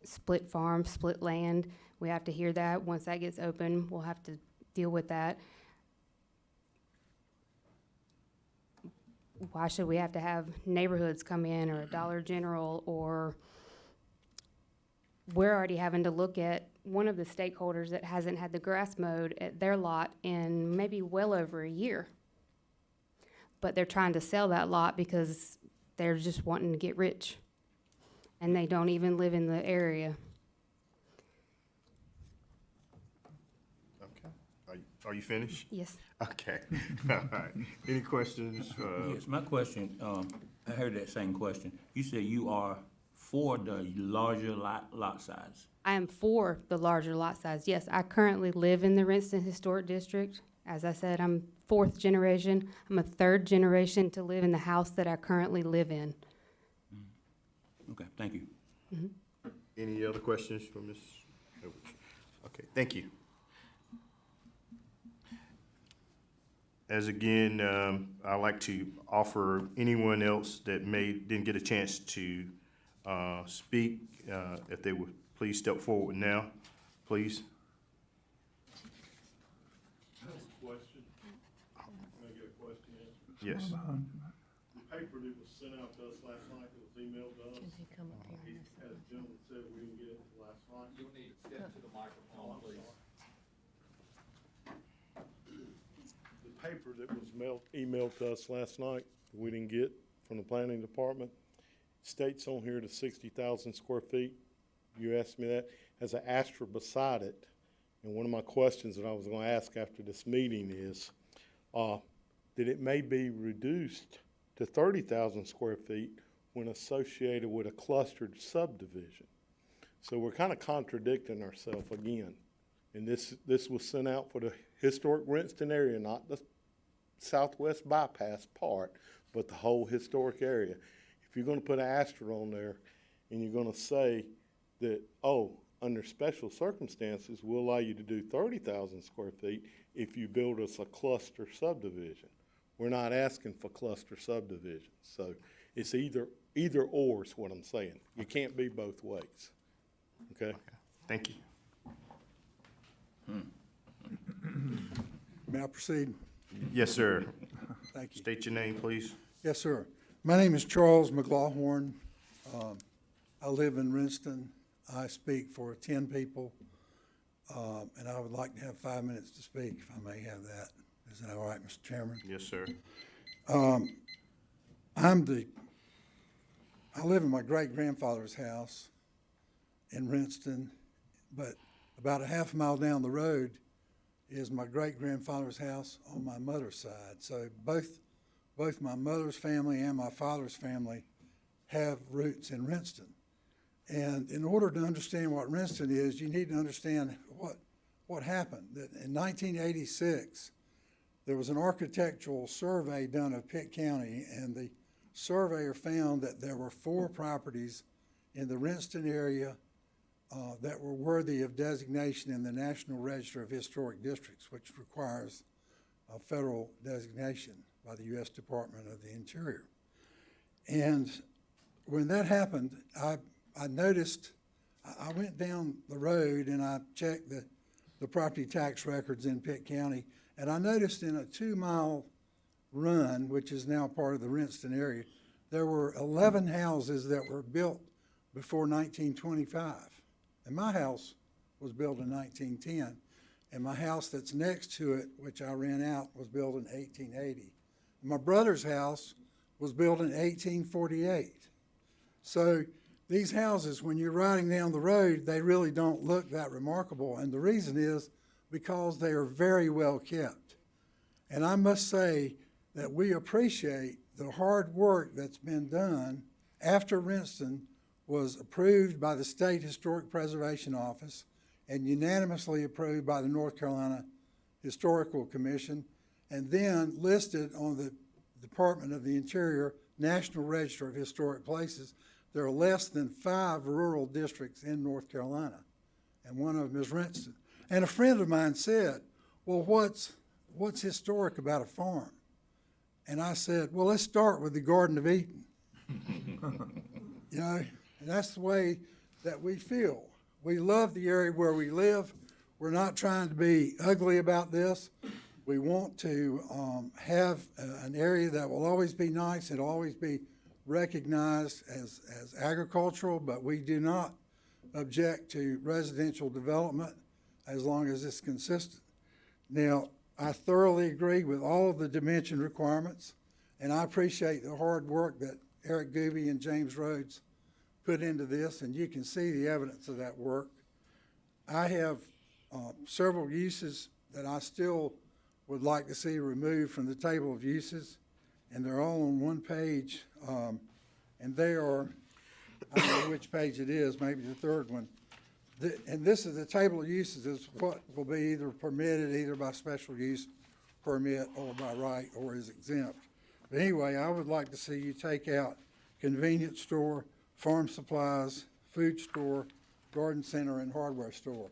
Split farm, split land. We have to hear that. Once that gets open, we'll have to deal with that. Why should we have to have neighborhoods come in, or a Dollar General, or we're already having to look at one of the stakeholders that hasn't had the grass mowed at their lot in maybe well over a year. But they're trying to sell that lot because they're just wanting to get rich. And they don't even live in the area. Okay. Are you finished? Yes. Okay. All right. Any questions? Yes, my question, I heard that same question. You said you are for the larger lot size. I am for the larger lot size. Yes, I currently live in the Rinston Historic District. As I said, I'm 4th generation. I'm a 3rd generation to live in the house that I currently live in. Okay, thank you. Any other questions for Ms. Edwards? Okay, thank you. As again, I'd like to offer anyone else that didn't get a chance to speak, if they would please step forward now, please. Question. Can I get a question answered? Yes. The paper that was sent out to us last night, that was emailed to us. As the gentleman said, we didn't get it last night. You'll need to step to the microphone, please. The paper that was emailed to us last night, that we didn't get from the planning department, states on here to 60,000 square feet. You asked me that, has an asterisk beside it. And one of my questions that I was gonna ask after this meeting is, that it may be reduced to 30,000 square feet when associated with a clustered subdivision. So we're kind of contradicting ourselves again. And this was sent out for the historic Rinston area, not the southwest bypass part, but the whole historic area. If you're gonna put an asterisk on there and you're gonna say that, oh, under special circumstances, we'll allow you to do 30,000 square feet if you build us a cluster subdivision. We're not asking for cluster subdivisions. So it's either or is what I'm saying. You can't be both ways. Okay? Thank you. May I proceed? Yes, sir. Thank you. State your name, please. Yes, sir. My name is Charles McLaughlin. I live in Rinston. I speak for 10 people, and I would like to have 5 minutes to speak, if I may have that. Is that all right, Mr. Chairman? Yes, sir. I live in my great-grandfather's house in Rinston, but about a half mile down the road is my great-grandfather's house on my mother's side. So both my mother's family and my father's family have roots in Rinston. And in order to understand what Rinston is, you need to understand what happened. That in 1986, there was an architectural survey done of Pitt County, and the surveyor found that there were 4 properties in the Rinston area that were worthy of designation in the National Register of Historic Districts, which requires a federal designation by the U.S. Department of the Interior. And when that happened, I noticed, I went down the road and I checked the property tax records in Pitt County, and I noticed in a 2-mile run, which is now part of the Rinston area, there were 11 houses that were built before 1925. And my house was built in 1910, and my house that's next to it, which I rent out, was built in 1880. My brother's house was built in 1848. So these houses, when you're riding down the road, they really don't look that remarkable, and the reason is because they are very well kept. And I must say that we appreciate the hard work that's been done after Rinston was approved by the State Historic Preservation Office and unanimously approved by the North Carolina Historical Commission, and then listed on the Department of the Interior National Register of Historic Places. There are less than 5 rural districts in North Carolina, and one of them is Rinston. And a friend of mine said, well, what's historic about a farm? And I said, well, let's start with the Garden of Eden. You know, And that's the way that we feel. We love the area where we live. We're not trying to be ugly about this. We want to have an area that will always be nice. It'll always be recognized as agricultural, but we do not object to residential development as long as it's consistent. Now, I thoroughly agree with all of the dimension requirements, and I appreciate the hard work that Eric Gooby and James Rhodes put into this, and you can see the evidence of that work. I have several uses that I still would like to see removed from the table of uses, and they're all on one page, and they are, I don't know which page it is, maybe the third one. And this is the table of uses is what will be either permitted either by special use permit or by right or is exempt. But anyway, I would like to see you take out convenience store, farm supplies, food store, garden center, and hardware store.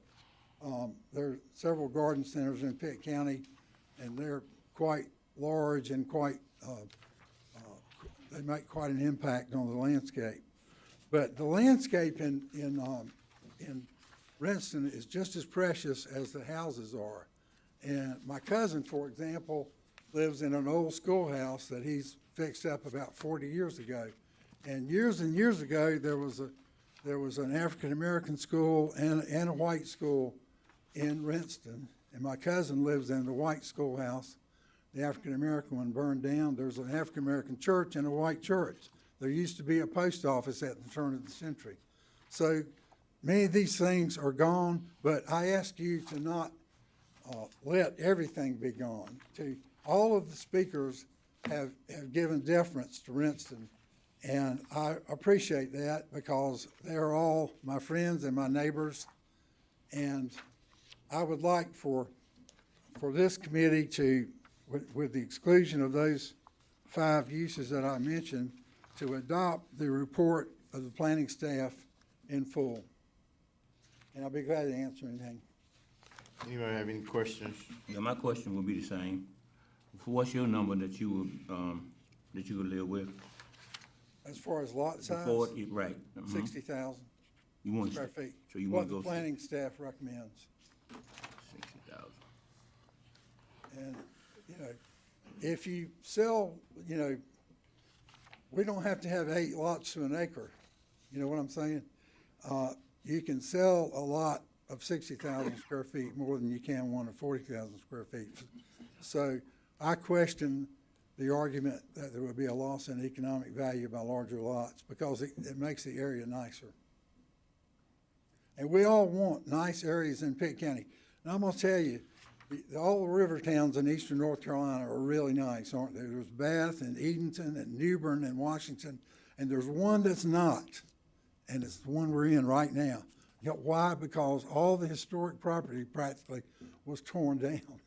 There are several garden centers in Pitt County, and they're quite large and quite, they make quite an impact on the landscape. But the landscape in Renton is just as precious as the houses are. And my cousin, for example, lives in an old schoolhouse that he's fixed up about 40 years ago. And years ago, there was an African-American school and a white school in Renton. And my cousin lives in the white schoolhouse. The African-American one burned down. There's an African-American church and a white church. There used to be a post office at the turn of the century. So many of these things are gone, but I ask you to not let everything be gone. All of the speakers have given deference to Renton, and I appreciate that because they're all my friends and my neighbors, and I would like for this committee to, with the exclusion of those 5 uses that I mentioned, to adopt the report of the planning staff in full. And I'll be glad to answer anything. Anyone have any questions? Yeah, my question will be the same. What's your number that you would live with? As far as lot size? Right. 60,000 You want square feet. So you want to go what the planning staff recommends. 60,000. And, if you sell, we don't have to have 8 lots to an acre. You know what I'm saying? You can sell a lot of 60,000 square feet more than you can one of 40,000 square feet. So I question the argument that there would be a loss in economic value by larger lots because it makes the area nicer. And we all want nice areas in Pitt County. And I'm going to tell you, all the river towns in eastern North Carolina are really nice, aren't they? There's Bath and Edenton and New Bern and Washington, and there's one that's not, and it's the one we're in right now. You know why? Because all the historic property practically was torn down.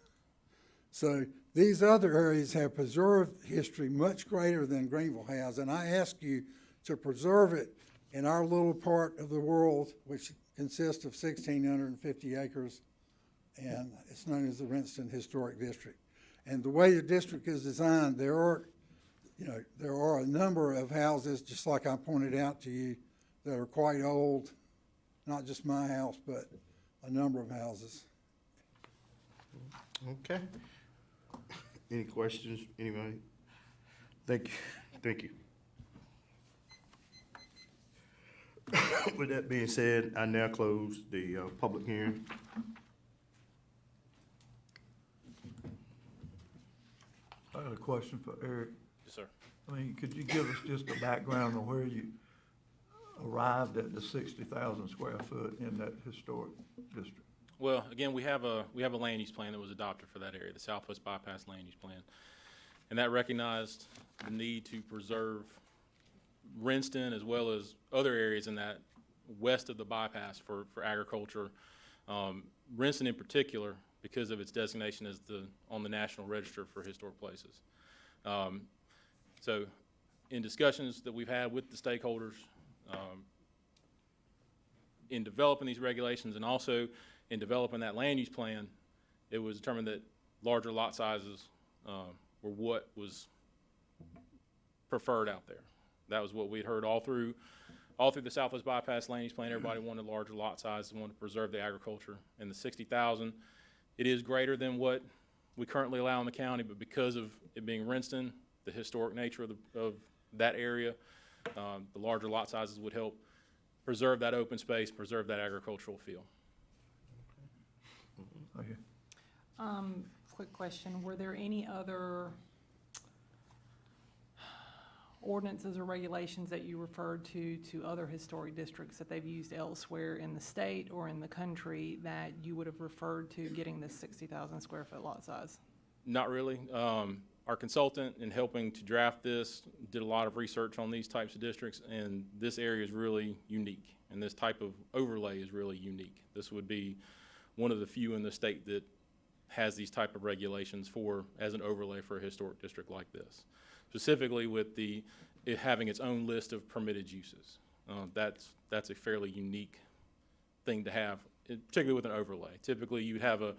So these other areas have preserved history much greater than Greenville has, and I ask you to preserve it in our little part of the world, which consists of 1,650 acres, and it's known as the Renton Historic District. And the way the district is designed, there are a number of houses, just like I pointed out to you, that are quite old, not just my house, but a number of houses. Okay. Any questions, anybody? Thank you. With that being said, I now close the public hearing. I had a question for Eric. Yes, sir. I mean, could you give us just a background on where you arrived at the 60,000 square foot in that historic district? Well, again, we have a land use plan that was adopted for that area, the Southwest Bypass Land Use Plan. And that recognized the need to preserve Renton as well as other areas in that west of the bypass for agriculture. Renton in particular, because of its designation as on the National Register for Historic Places. So in discussions that we've had with the stakeholders in developing these regulations and also in developing that land use plan, it was determined that larger lot sizes were what was preferred out there. That was what we'd heard all through all through the Southwest Bypass land use plan, everybody wanted larger lot sizes, wanted to preserve the agriculture. And the 60,000, it is greater than what we currently allow in the county, but because of it being Rinston, the historic nature of that area, the larger lot sizes would help preserve that open space, preserve that agricultural feel. Okay. Quick question, were there any other ordinances or regulations that you referred to other historic districts that they've used elsewhere in the state or in the country that you would have referred to getting this 60,000 square foot lot size? Not really. Our consultant in helping to draft this did a lot of research on these types of districts, and this area is really unique, and this type of overlay is really unique. This would be one of the few in the state that has these type of regulations as an overlay for a historic district like this. Specifically with it having its own list of permitted uses. That's a fairly unique thing to have, particularly with an overlay. Typically, you'd have an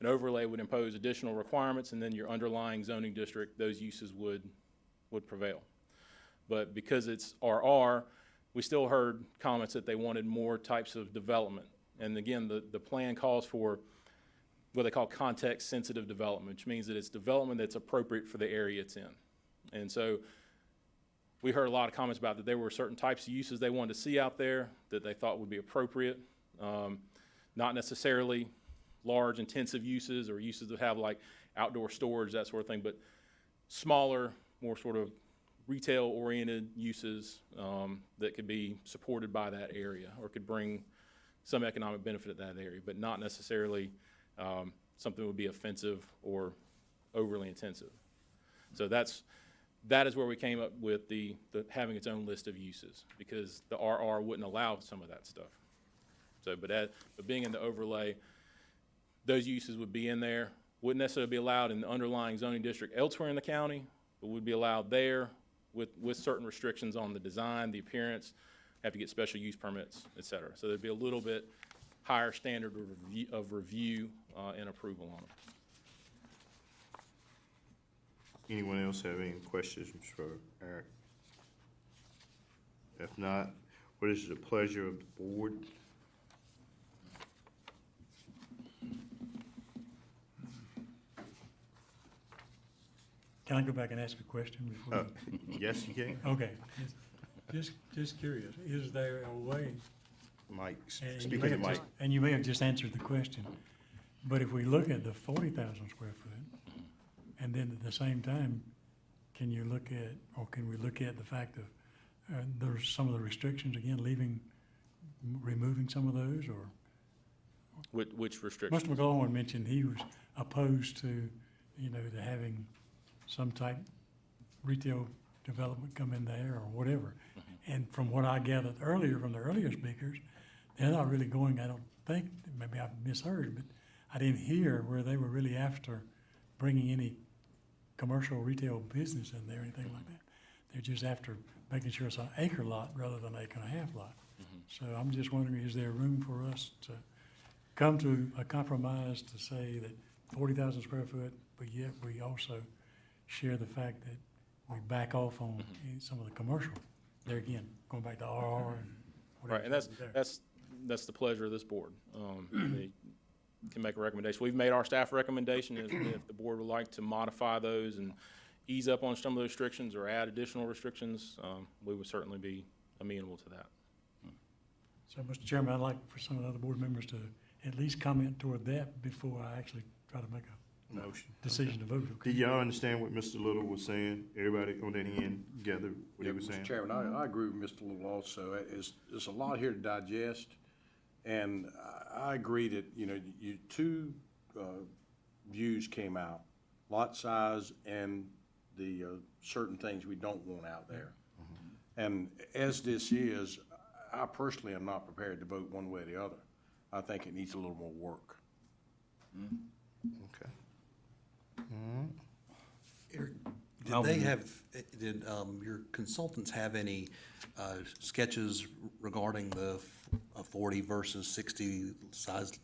overlay would impose additional requirements, and then your underlying zoning district, those uses would prevail. But because it's RR, we still heard comments that they wanted more types of development. And again, the plan calls for what they call context-sensitive development, which means that it's development that's appropriate for the area it's in. And so we heard a lot of comments about that there were certain types of uses they wanted to see out there that they thought would be appropriate, not necessarily large intensive uses or uses that have like outdoor storage, that sort of thing, but smaller, more sort of retail-oriented uses that could be supported by that area or could bring some economic benefit to that area, but not necessarily something that would be offensive or overly intensive. So that is where we came up with the having its own list of uses, because the RR wouldn't allow some of that stuff. So, but being in the overlay, those uses would be in there, wouldn't necessarily be allowed in the underlying zoning district elsewhere in the county, but would be allowed there with certain restrictions on the design, the appearance, have to get special use permits, et cetera. So there'd be a little bit higher standard of review and approval on it. Anyone else have any questions for Eric? If not, what is the pleasure of the board? Can I go back and ask a question before? Yes, you can. Okay, just curious, is there a way? Mike, and speak to the mic. And you may have just answered the question, but if we look at the 40,000 square foot, and then at the same time, can we look at the fact of there's some of the restrictions, again, removing some of those, or? Which restrictions? Mr. McGowan mentioned he was opposed to, to having some type retail development come in there or whatever. Mm-hmm. And from what I gathered earlier from the earlier speakers, they're not really going, I don't think, maybe I misheard, but I didn't hear where they were really after bringing any commercial retail business in there, anything like that. They're just after making sure it's an acre lot rather than an acre and a half lot. Mm-hmm. So I'm just wondering, is there room for us to come to a compromise to say that 40,000 square foot, but yet we also share the fact that we back off on some of the commercial? There again, going back to RR and whatever. Right, and that's the pleasure of this board. They can make a recommendation. We've made our staff recommendation. If the board would like to modify those and ease up on some of the restrictions or add additional restrictions, we would certainly be amenable to that. So, Mr. Chairman, I'd like for some of the other board members to at least comment toward that before I actually try to make a motion decision to vote. Okay. Did y'all understand what Mr. Little was saying? Everybody on that end gathered what he was saying? Mr. Chairman, I agree with Mr. Little also. There's a lot here to digest, and I agree that, two views came out, lot size and the certain things we don't want out there. Mm-hmm. And as this is, I personally am not prepared to vote one way or the other. I think it needs a little more work. Mm-hmm. Okay. Eric, did your consultants have any sketches regarding the 40 versus 60 size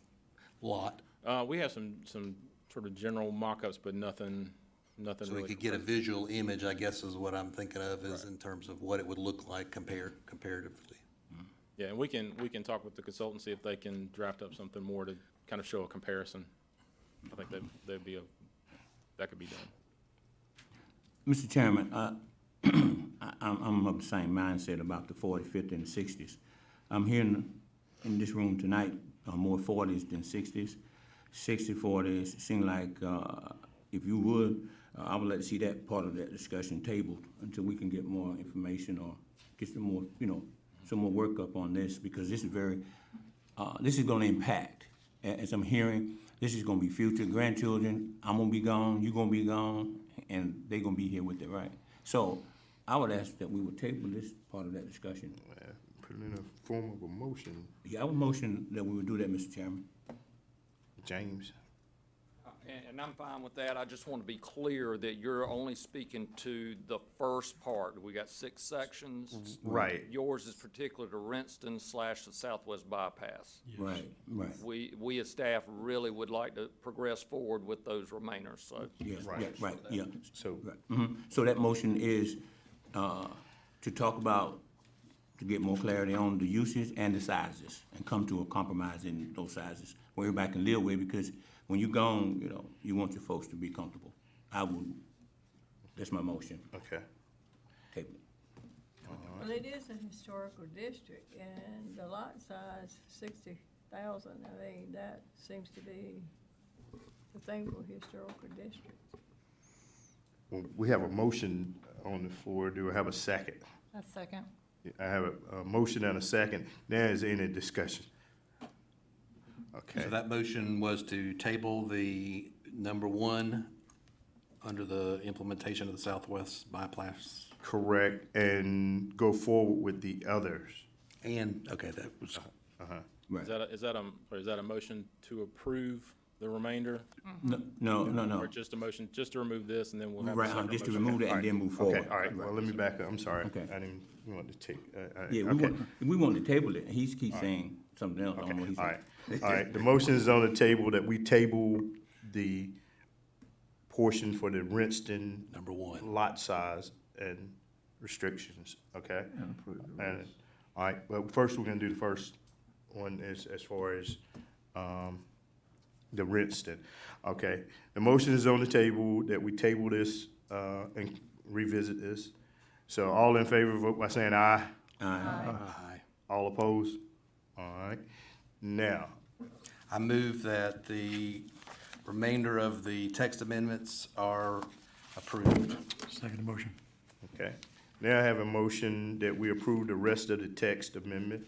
lot? We have some sort of general mock-ups, but nothing So really we could get a visual image, I guess is what I'm thinking of, is in terms of what it would look like comparatively. Yeah, and we can talk with the consultant, see if they can draft up something more to kind of show a comparison. I think that could be done. Mr. Chairman, I'm of the same mindset about the 40, 50, and 60s. I'm hearing in this room tonight more 40s than 60s. 60, 40s, it seems like if you would, I would like to see that part of that discussion tabled until we can get more information or get some more, some more workup on this, because this is this is going to impact, as I'm hearing, this is going to be future grandchildren. I'm going to be gone, you're going to be gone, and they're going to be here with it, right? So I would ask that we would table this part of that discussion. Put it in a form of a motion. Yeah, I would motion that we would do that, Mr. Chairman. James? And I'm fine with that. I just want to be clear that you're only speaking to the first part. We got 6 sections. Right. Yours is particular to Rinston / the Southwest Bypass. Right, right. We as staff really would like to progress forward with those remainers, so. Yes, Right. yeah, right, yeah. So, Right. So that motion is to talk about, to get more clarity on the uses and the sizes, and come to a compromise in those sizes, where everybody can live with, because when you're gone, you want your folks to be comfortable. That's my motion. okay. Table it. Well, it is a historical district, and the lot size, 60,000, I mean, that seems to be the thing for historical districts. Well, we have a motion on the floor. Do I have a second? A second. I have a motion and a second. Now is any discussion? Okay. So that motion was to table the number 1 under the implementation of the Southwest bypass. Correct, and go forward with the others. And, okay, that was, Right. Is that a motion to approve the remainder? No. Or just a motion, just to remove this, and then we'll have a Right, separate just to motion? remove that and then move forward. Okay, all right, well, let me back up, I'm sorry. Okay. I didn't want to take, Yeah, okay. we want to table it, and he keeps saying something else. I don't know what he's All saying. right, all right, the motion is on the table that we table the portion for the Rinston number 1. lot size and restrictions, okay? And, all right, well, first we're gonna do the first one as far as, the Rinston. Okay, the motion is on the table that we table this, and revisit this. So all in favor, vote by saying aye. Aye. All opposed? All right, now, I move that the remainder of the text amendments are approved. Second motion. okay, now I have a motion that we approve the rest of the text amendment.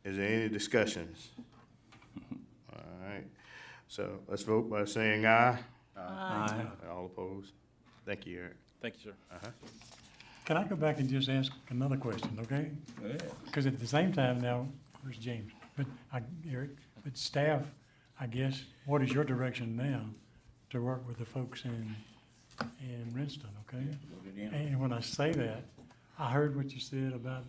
Is there any discussions? All right, so let's vote by saying aye. Aye. All opposed? Thank you, Eric. Thank you, sir. Can I go back and just ask another question, okay? Yeah. Because at the same time now, where's James? Eric, but staff, I guess, what is your direction now to work with the folks in Rinston, okay? And when I say that, I heard what you said about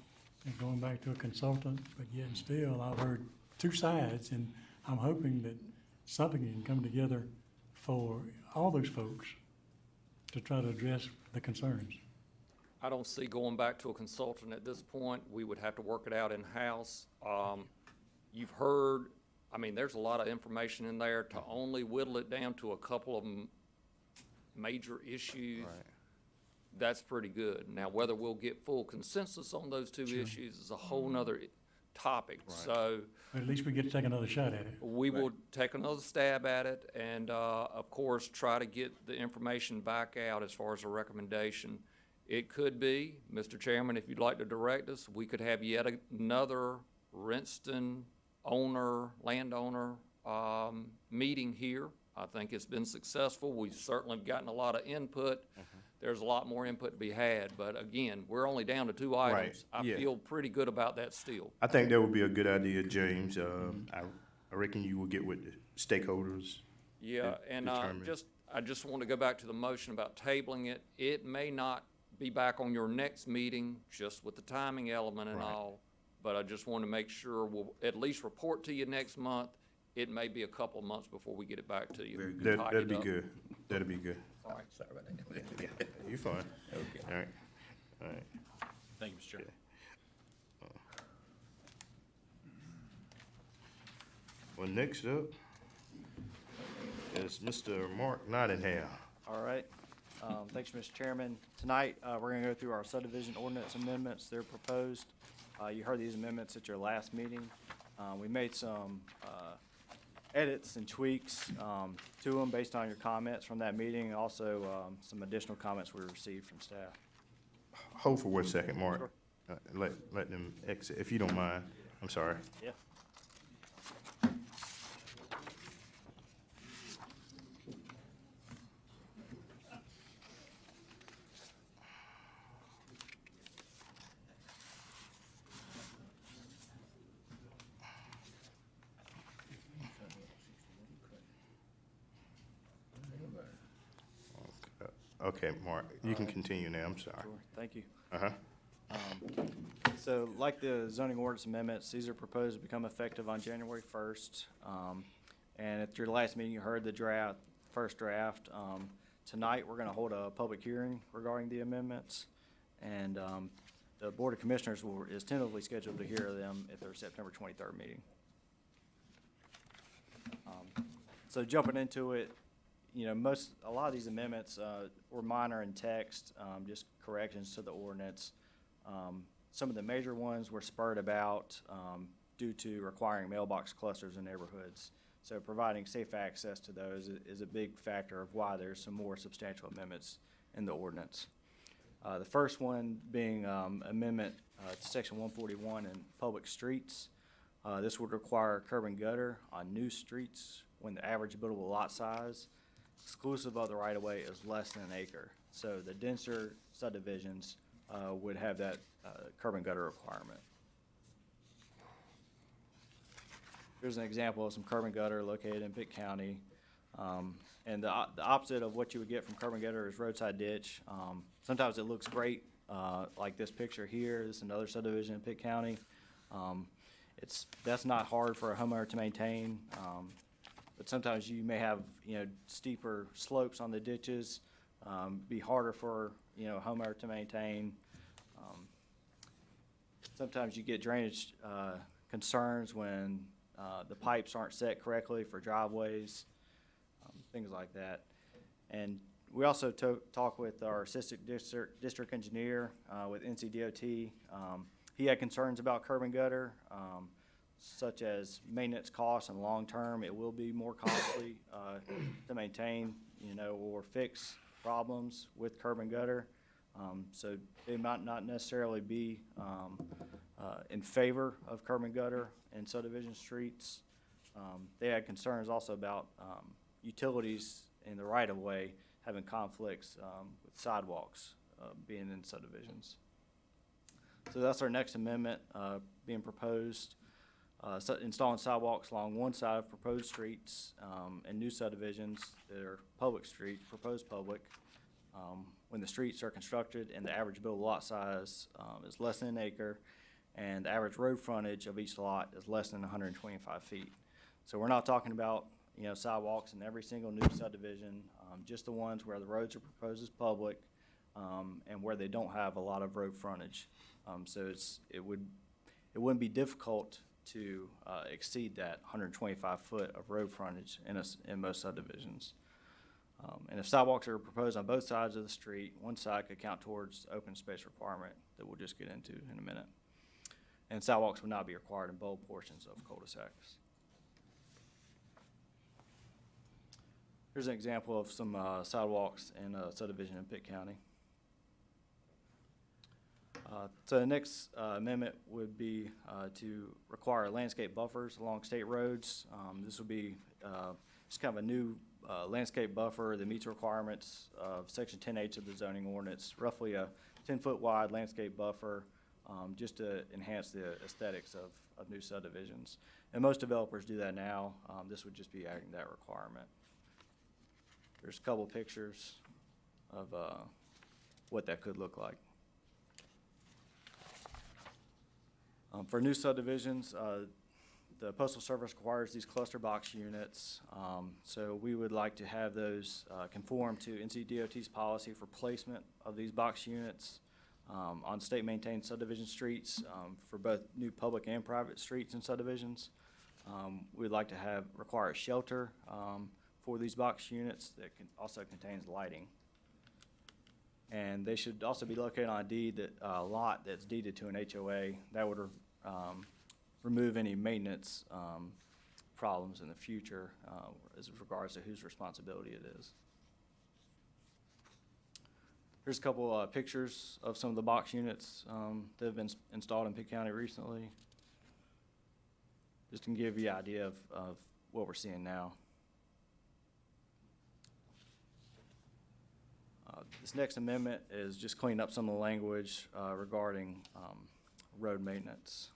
going back to a consultant, but yet and still, I've heard 2 sides, and I'm hoping that something can come together for all those folks to try to address the concerns. I don't see going back to a consultant at this point. We would have to work it out in-house. You've heard, I mean, there's a lot of information in there. To only whittle it down to a couple of major issues, that's pretty good. Now, whether we'll get full consensus on those 2 issues is a whole nother topic. So But at least we get to take another shot at it. we will take another stab at it and, of course, try to get the information back out as far as a recommendation. It could be, Mr. Chairman, if you'd like to direct us, we could have yet another Rinston landowner meeting here. I think it's been successful. We've certainly gotten a lot of input. There's a lot more input to be had, but again, we're only down to 2 items. I feel pretty good about that still. I think that would be a good idea, James. I reckon you will get with the stakeholders. Yeah, and determine. I just want to go back to the motion about tabling it. It may not be back on your next meeting, just with the timing element and all, but I just want to make sure we'll at least report to you next month. It may be a couple of months before we get it back to you. That'd be good. That'd be good. All right. Sorry about that. Yeah, you're fine. Okay. All right, all right. Thank you, Mr. Chairman. Well, next up is Mr. Mark Nottingham. All right. Thanks, Mr. Chairman. Tonight, we're going to go through our subdivision ordinance amendments. They're proposed. You heard these amendments at your last meeting. We made some edits and tweaks to them based on your comments from that meeting, and also some additional comments we received from staff. Hold for 1 second, Mark. Sure. Let them exit, if you don't mind. I'm sorry. Yeah. Okay, Mark, you can continue now. I'm sorry. Sure. Thank you. Uh-huh. So like the zoning ordinance amendments, these are proposed to become effective on January 1st. And at your last meeting, you heard the first draft. Tonight, we're going to hold a public hearing regarding the amendments. And the Board of Commissioners is tentatively scheduled to hear them at their September 23rd meeting. So jumping into it, you know, a lot of these amendments were minor in text, just corrections to the ordinance. Some of the major ones were spurred about due to requiring mailbox clusters in neighborhoods. So providing safe access to those is a big factor of why there's some more substantial amendments in the ordinance. The first one being amendment to section 141 in public streets. This would require curb and gutter on new streets when the average buildable lot size exclusive of the right-of-way is less than an acre. So the denser subdivisions would have that curb and gutter requirement. Here's an example of some curb and gutter located in Pitt County. And the opposite of what you would get from curb and gutter is roadside ditch. Sometimes it looks great, like this picture here. This is another subdivision in Pitt County. That's not hard for a homeowner to maintain. But sometimes you may have, steeper slopes on the ditches, be harder for, a homeowner to maintain. Sometimes you get drainage concerns when the pipes aren't set correctly for driveways, things like that. And we also talked with our assistant district engineer with NCDOT. He had concerns about curb and gutter, such as maintenance costs and long-term. It will be more costly to maintain, or fix problems with curb and gutter. So they might not necessarily be in favor of curb and gutter in subdivision streets. They had concerns also about utilities in the right-of-way having conflicts with sidewalks being in subdivisions. So that's our next amendment being proposed. Installing sidewalks along one side of proposed streets and new subdivisions that are public streets, proposed public, when the streets are constructed and the average buildable lot size is less than an acre and the average road frontage of each lot is less than 125 feet. So we're not talking about, sidewalks in every single new subdivision, just the ones where the roads are proposed as public and where they don't have a lot of road frontage. So it wouldn't be difficult to exceed that 125 foot of road frontage in most subdivisions. And if sidewalks are proposed on both sides of the street, one side could count towards the open space requirement that we'll just get into in a minute. And sidewalks would not be required in bold portions of cul-de-sacs. Here's an example of some sidewalks in a subdivision in Pitt County. So the next amendment would be to require landscape buffers along state roads. This would be just kind of a new landscape buffer that meets requirements of Section 10H of the zoning ordinance, roughly a 10-foot wide landscape buffer, just to enhance the aesthetics of new subdivisions. And most developers do that now. This would just be adding that requirement. There's a couple pictures of what that could look like. For new subdivisions, the Postal Service requires these cluster box units. So we would like to have those conform to NCDOT's policy for placement of these box units on state-maintained subdivision streets for both new public and private streets and subdivisions. We'd like to require a shelter for these box units that also contains lighting. And they should also be located on a lot that's deeded to an HOA. That would remove any maintenance problems in the future as regards to whose responsibility it is. Here's a couple pictures of some of the box units that have been installed in Pitt County recently. Just to give you an idea of what we're seeing now. This next amendment is just cleaning up some of the language regarding road maintenance.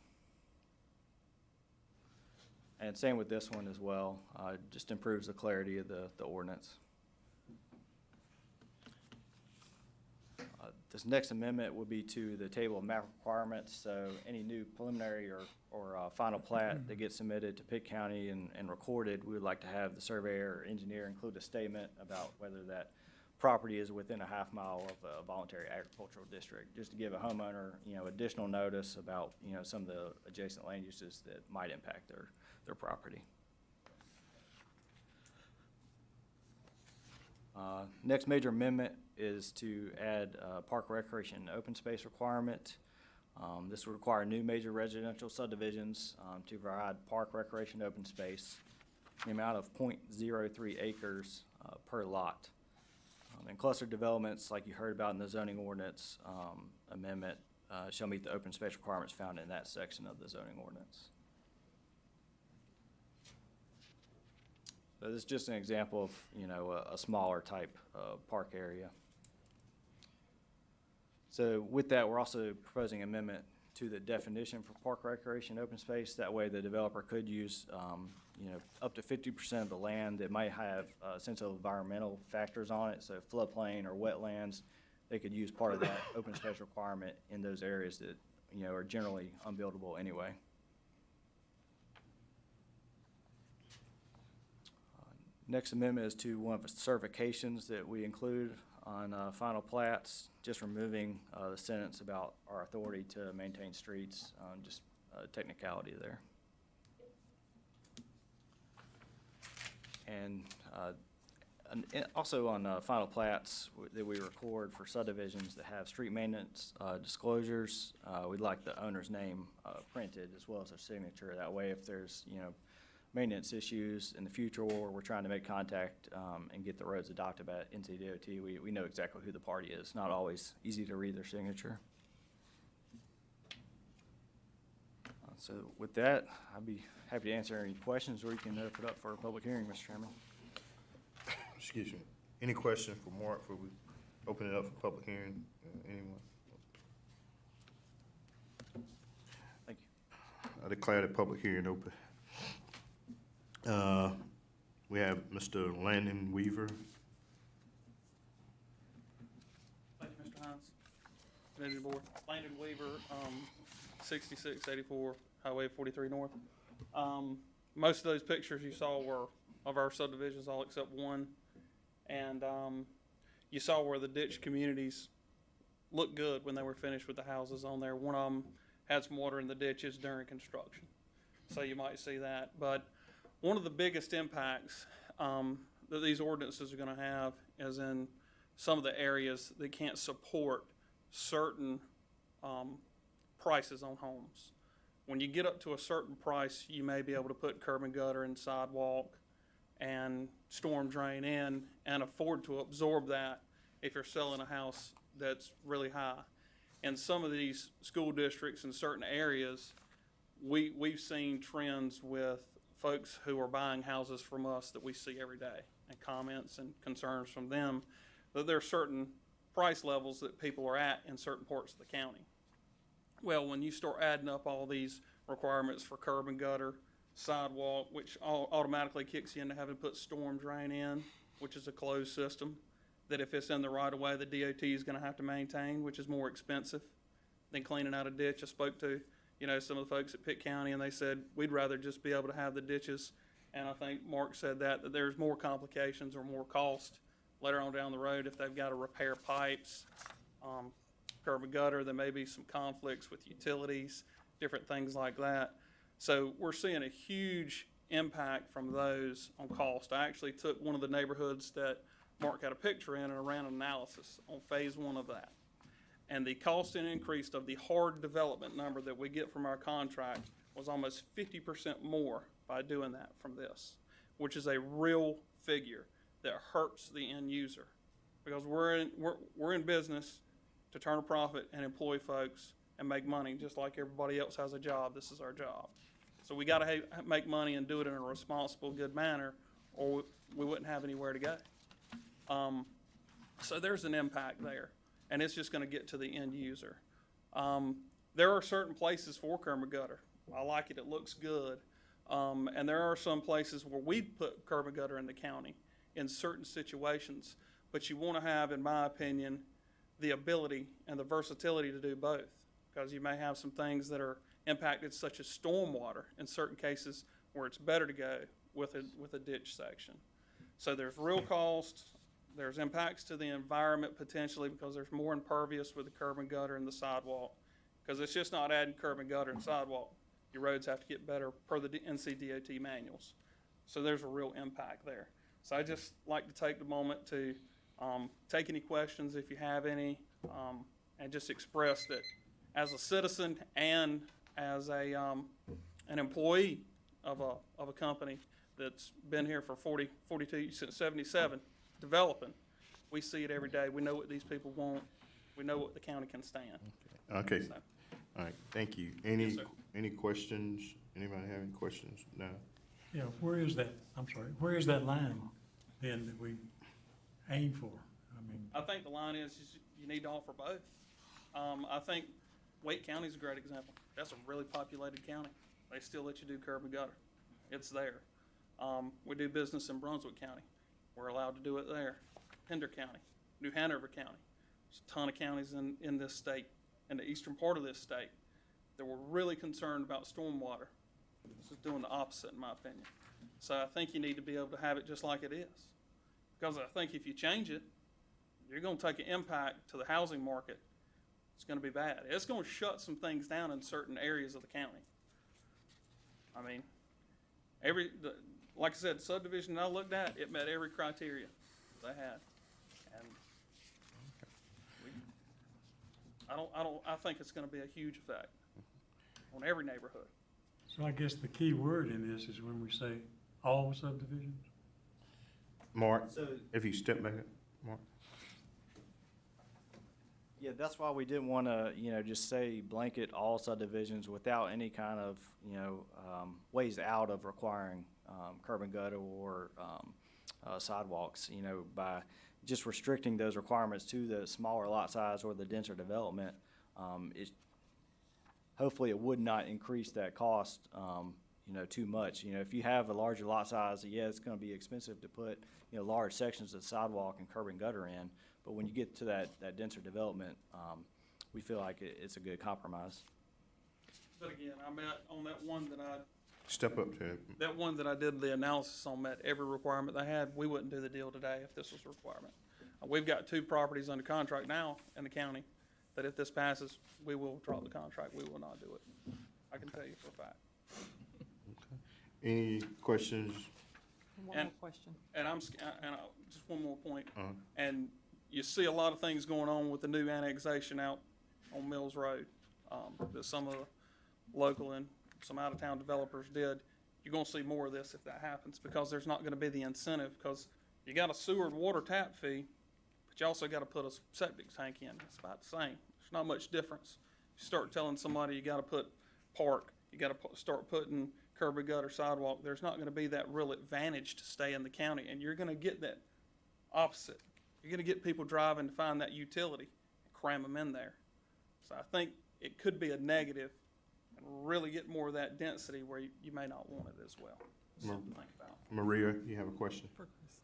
And same with this one as well, just improves the clarity of the ordinance. This next amendment will be to the table of map requirements, so any new preliminary or final plat that gets submitted to Pitt County and recorded, we would like to have the surveyor or engineer include a statement about whether that property is within a half mile of a voluntary agricultural district, just to give a homeowner, additional notice about, some of the adjacent land uses that might impact their property. Next major amendment is to add park recreation and open space requirement. This would require new major residential subdivisions to provide park recreation open space in the amount of 0.03 acres per lot. And cluster developments, like you heard about in the zoning ordinance amendment, shall meet the open space requirements found in that section of the zoning ordinance. So this is just an example of, a smaller type park area. So with that, we're also proposing amendment to the definition for park recreation open space. That way the developer could use, up to 50% of the land that might have sensitive environmental factors on it, so floodplain or wetlands. They could use part of that open space requirement in those areas that, are generally unbuildable anyway. Next amendment is to one of the certifications that we include on final plats, just removing the sentence about our authority to maintain streets, just technicality there. And also on final plats that we record for subdivisions that have street maintenance disclosures, we'd like the owner's name printed as well as their signature. That way if there's, maintenance issues in the future or we're trying to make contact and get the roads adopted by NCDOT, we know exactly who the party is. Not always easy to read their signature. So with that, I'd be happy to answer any questions, or you can open it up for a public hearing, Mr. Chairman. Excuse me. Any questions for Mark before we open it up for public hearing? Anyone? Thank you. I declare the public hearing open. We have Mr. Landon Weaver. Thank you, Mr. Hines. Committee Board. Landon Weaver, 6684 Highway 43 North. Most of those pictures you saw were of our subdivisions, all except one. And you saw where the ditch communities looked good when they were finished with the houses on there. One of them had some water in the ditches during construction. So you might see that. But one of the biggest impacts that these ordinances are going to have is in some of the areas that can't support certain prices on homes. When you get up to a certain price, you may be able to put curb and gutter and sidewalk and storm drain in and afford to absorb that if you're selling a house that's really high. In some of these school districts in certain areas, we've seen trends with folks who are buying houses from us that we see every day, and comments and concerns from them that there are certain price levels that people are at in certain parts of the county. Well, when you start adding up all these requirements for curb and gutter, sidewalk, which automatically kicks you into having to put storm drain in, which is a closed system, that if it's in the right of way, the DOT is going to have to maintain, which is more expensive than cleaning out a ditch. I spoke to some of the folks at Pitt County, and they said, we'd rather just be able to have the ditches. And I think Mark said that there's more complications or more cost later on down the road if they've got to repair pipes, curb and gutter. There may be some conflicts with utilities, different things like that. So we're seeing a huge impact from those on cost. I actually took one of the neighborhoods that Mark had a picture in and ran an analysis on phase one of that. And the cost and increase of the hard development number that we get from our contract was almost 50% more by doing that from this, which is a real figure that hurts the end user. Because we're in business to turn a profit and employ folks and make money just like everybody else has a job. This is our job. So we gotta make money and do it in a responsible, good manner, or we wouldn't have anywhere to go. So there's an impact there, and it's just gonna get to the end user. There are certain places for curb and gutter. I like it, it looks good. And there are some places where we put curb and gutter in the county in certain situations, but you wanna have, in my opinion, the ability and the versatility to do both. Because you may have some things that are impacted, such as stormwater, in certain cases where it's better to go with a ditch section. So there's real cost, there's impacts to the environment potentially because there's more impervious with the curb and gutter and the sidewalk. Because it's just not adding curb and gutter and sidewalk. Your roads have to get better per the NCDOT manuals. So there's a real impact there. So I just like to take the moment to take any questions if you have any, and just express that as a citizen and as a an employee of a company that's been here for 42 since 77, developing, we see it every day. We know what these people want. We know what the county can stand. Okay. So, All right, thank you. Yes, sir. Any questions? Anybody have any questions? No? Yeah, where is that line then that we aim for? I mean, I think the line is you need to offer both. I think Wake County is a great example. That's a really populated county. They still let you do curb and gutter. It's there. We do business in Brunswick County. We're allowed to do it there. Pender County, New Hanover County. There's a ton of counties in this state, in the eastern part of this state, that were really concerned about stormwater. This is doing the opposite, in my opinion. So I think you need to be able to have it just like it is. Because I think if you change it, you're going to take an impact to the housing market. It's going to be bad. It's going to shut some things down in certain areas of the county. I mean, like I said, subdivision I looked at, it met every criteria they had. And I think it's going to be a huge effect on every neighborhood. so I guess the key word in this is when we say all subdivisions? Mark, if you step back, Mark. Yeah, that's why we didn't want to, just say blanket all subdivisions without any kind of, ways out of requiring curb and gutter or sidewalks, by just restricting those requirements to the smaller lot size or the denser development. Hopefully it would not increase that cost, too much. If you have a larger lot size, yeah, it's going to be expensive to put, large sections of sidewalk and curb and gutter in. But when you get to that denser development, we feel like it's a good compromise. But again, I met on that one that Step up to it. that one that I did the analysis on met every requirement they had. We wouldn't do the deal today if this was a requirement. We've got 2 properties under contract now in the county that if this passes, we will drop the contract. We will not do it. I can tell you for a fact. Any questions? One more question. And just one more point. And you see a lot of things going on with the new annexation out on Mills Road, that some of the local and some out-of-town developers did. You're gonna see more of this if that happens, because there's not gonna be the incentive, because you got a sewer and water tap fee, but you also gotta put a septic tank in. It's about the same. There's not much difference. You start telling somebody you gotta put park, you gotta start putting curb and gutter sidewalk, there's not gonna be that real advantage to stay in the county, and you're gonna get that opposite. You're gonna get people driving to find that utility and cram them in there. So I think it could be a negative and really get more of that density where you may not want it as well. Something to think about. Maria, you have a question? For Chris.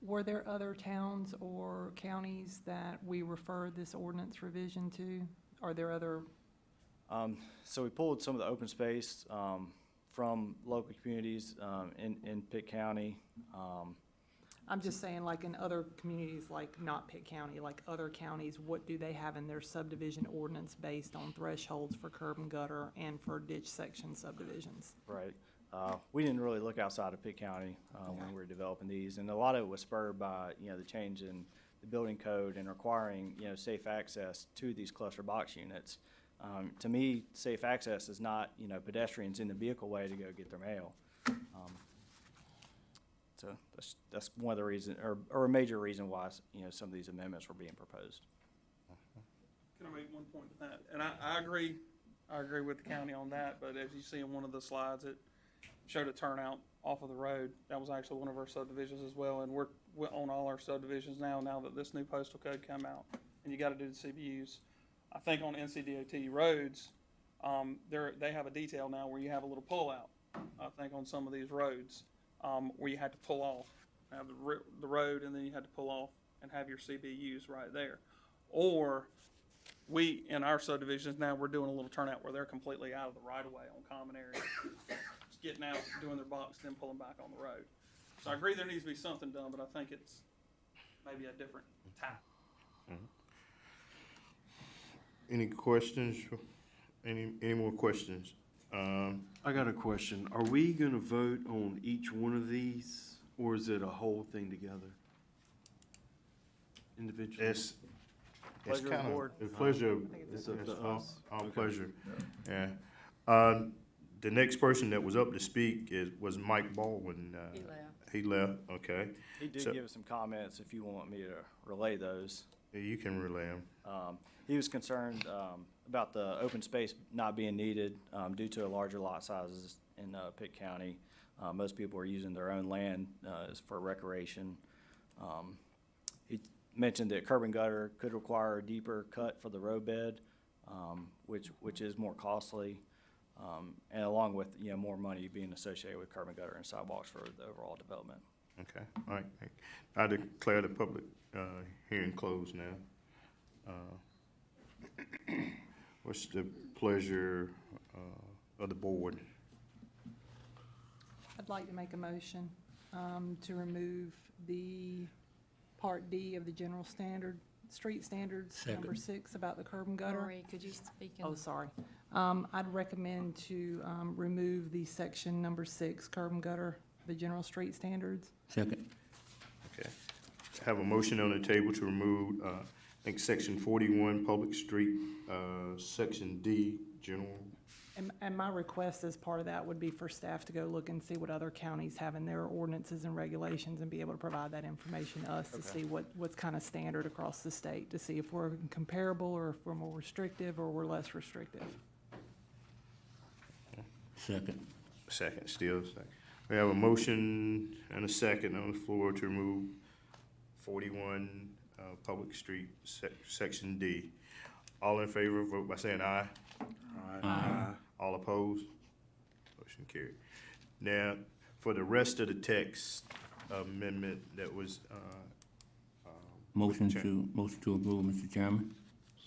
Were there other towns or counties that we referred this ordinance revision to? Are there other? So we pulled some of the open space from local communities in Pitt County. I'm just saying, like in other communities, like not Pitt County, like other counties, what do they have in their subdivision ordinance based on thresholds for curb and gutter and for ditch section subdivisions? Right. We didn't really look outside of Pitt County when we were developing these, and a lot of it was spurred by, the change in the building code and requiring, safe access to these cluster box units. To me, safe access is not, pedestrians in the vehicle way to go get their mail. So that's one of the reasons, or a major reason why, some of these amendments were being proposed. Can I make one point to that? And I agree with the county on that, but as you see in one of the slides, it showed a turnout off of the road. That was actually one of our subdivisions as well, and we're on all our subdivisions now that this new postal code come out, and you gotta do the CBUs. I think on NCDOT roads, they have a detail now where you have a little pullout, I think on some of these roads, where you had to pull off, have the road, and then you had to pull off and have your CBUs right there. Or we, in our subdivisions now, we're doing a little turnout where they're completely out of the right of way on common areas. Just getting out, doing their box, then pulling back on the road. So I agree there needs to be something done, but I think it's maybe a different tack. Any questions? Any more questions? I got a question. Are we gonna vote on each one of these, or is it a whole thing together? Individually? It's Pleasure of the kind of board. a pleasure. It's up to us. Our Okay. pleasure. Yeah. The next person that was up to speak was Mike Baldwin. He left. He left, okay. He did So- give us some comments if you want me to relay those. Yeah, you can relay them. He was concerned about the open space not being needed due to larger lot sizes in Pitt County. Most people are using their own land for recreation. He mentioned that curb and gutter could require a deeper cut for the roadbed, which is more costly, and along with more money being associated with curb and gutter and sidewalks for the overall development. Okay, all right. I declare the public hearing closed now. What's the pleasure of the board? I'd like to make a motion to remove the Part D of the general street standards, number 6, about the curb and gutter. Marie, could you speak in? Oh, sorry. I'd recommend to remove the section number 6, curb and gutter, the general street standards. Second. Okay. Have a motion on the table to remove, I think, section 41, public street, section D, general. And my request as part of that would be for staff to go look and see what other counties have in their ordinances and regulations and be able to provide that information to us to see what's kind of standard across the state, to see if we're comparable or if we're more restrictive or we're less restrictive. Second. Second, still second. We have a motion and a second on the floor to remove 41, public street, section D. All in favor, vote by saying aye. Aye. All opposed? Motion carried. Now, for the rest of the text amendment that was, Motion to approve, Mr. Chairman.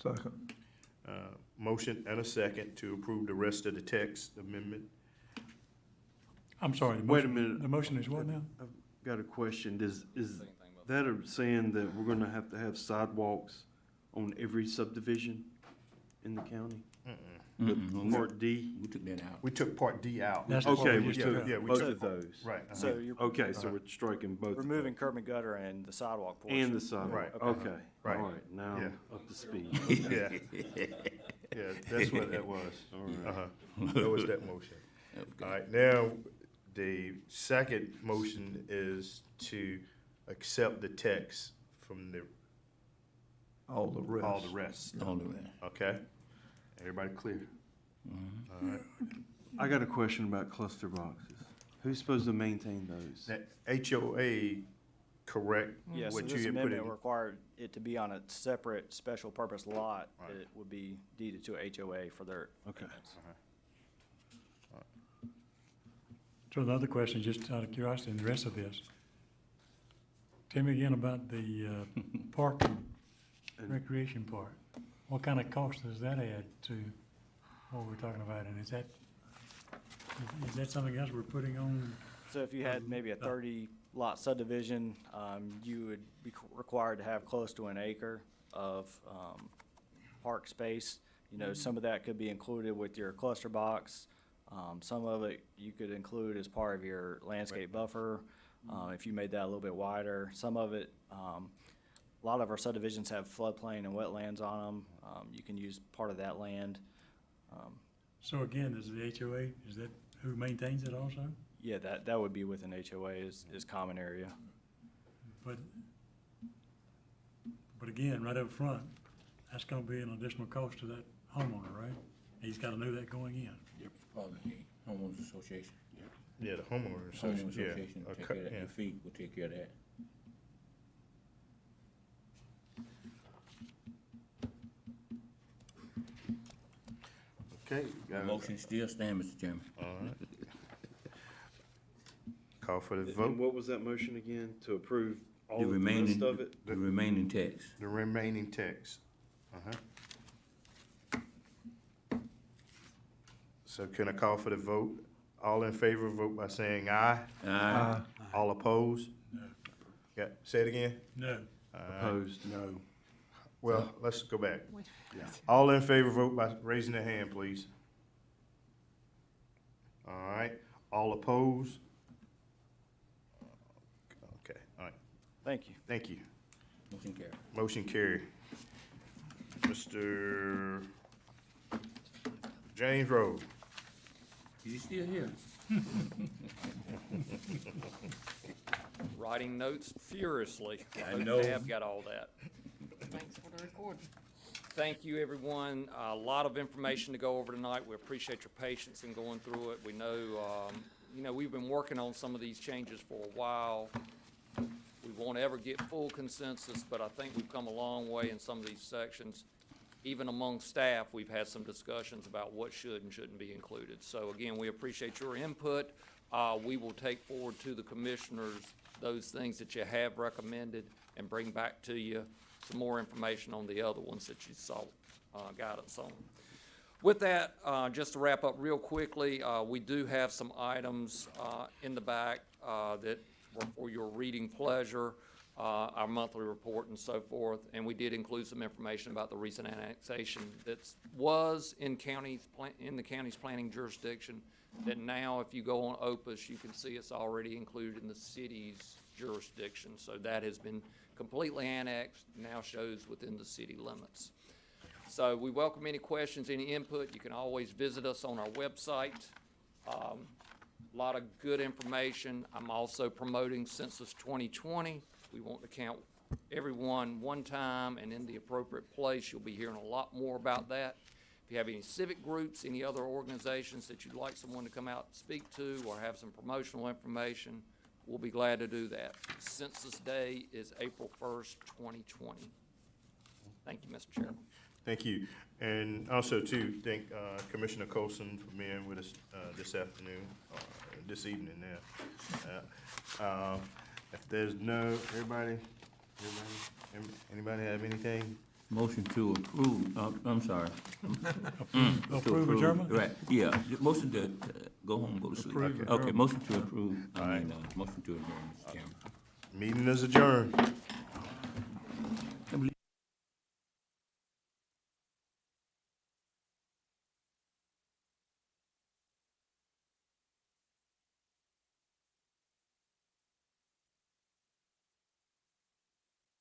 Second. motion and a second to approve the rest of the text amendment. I'm sorry. the Wait a motion- minute. The motion is what now? I've got a question. Is that saying that we're gonna have to have sidewalks on every subdivision in the county? Part D? We took that out. We took part D out. That's the Okay, part we we just took took out. both of those. Right. So you're Okay, so we're striking both. of removing those. curb and gutter and the sidewalk portion. And the sidewalk. Right. Okay, Right. all right, now Yeah. I'm up to speed. Yeah. Yeah, that's what that was. All right. Uh-huh. That was that motion. All right, now, the second motion is to accept the text from the, All the rest. all the rest. All the rest. Okay? Everybody clear? All right. I got a question about cluster boxes. Who's supposed to maintain those? That HOA, correct? Yeah, so what this you had put amendment in? required it to be on a separate special purpose lot. Right. It would be deeded to a HOA for their Okay. maintenance. So the other question, just out of curiosity, and the rest of this. Tell me again about the park and recreation part. What kind of cost does that add to what we're talking about? And is that something else we're putting on? So if you had maybe a 30 lot subdivision, you would be required to have close to an acre of park space. You know, some of that could be included with your cluster box. Some of it you could include as part of your landscape buffer, if you made that a little bit wider. Some of it, a lot of our subdivisions have floodplain and wetlands on them. You can use part of that land. So again, is the HOA, is that who maintains it also? Yeah, that would be within HOA is common area. But again, right up front, that's gonna be an additional cost to that homeowner, right? He's gotta know that going in. Yep. Probably the homeowners association. Yeah, the homeowner Homeowners association, association will take care of that, yeah. the fee will take care of that. Okay. The motion still stand, Mr. Chairman. All right. Call for the And vote. what was that motion again? To approve all The of the remaining, rest of it? the remaining text. The remaining text. So can I call for the vote? All in favor, vote by saying aye. Aye. All opposed? No. Yeah, say it again. No. Opposed, no. Well, let's go back. Yeah. All in favor, vote by raising their hand, please. All right, all opposed? Okay, all right, Thank you. thank you. Motion carried. Motion carried. Mr. James Rose. Is he still here? Writing notes furiously. I Hope know. Tab got all that. Thanks for the recording. Thank you, everyone. A lot of information to go over tonight. We appreciate your patience in going through it. We know, we've been working on some of these changes for a while. We won't ever get full consensus, but I think we've come a long way in some of these sections. Even among staff, we've had some discussions about what should and shouldn't be included. So again, we appreciate your input. We will take forward to the commissioners those things that you have recommended and bring back to you some more information on the other ones that you saw guidance on. With that, just to wrap up real quickly, we do have some items in the back that were for your reading pleasure, our monthly report and so forth, and we did include some information about the recent annexation that was in the county's planning jurisdiction, that now if you go on Opus, you can see it's already included in the city's jurisdiction. So that has been completely annexed, now shows within the city limits. So we welcome any questions, any input. You can always visit us on our website. A lot of good information. I'm also promoting Census 2020. We want to count everyone one time and in the appropriate place. You'll be hearing a lot more about that. If you have any civic groups, any other organizations that you'd like someone to come out and speak to or have some promotional information, we'll be glad to do that. Census Day is April 1st, 2020. Thank you, Mr. Chairman. Thank you. And also too, thank Commissioner Colson for being with us this afternoon, this evening now. If there's no, anybody have anything? Motion to approve, I'm sorry. Approve adjournment? Right, yeah, motion to, go home, go to sleep. Approve Okay, adjournment. motion to approve, All right. motion to adjourn, Mr. Chairman. Meeting is adjourned.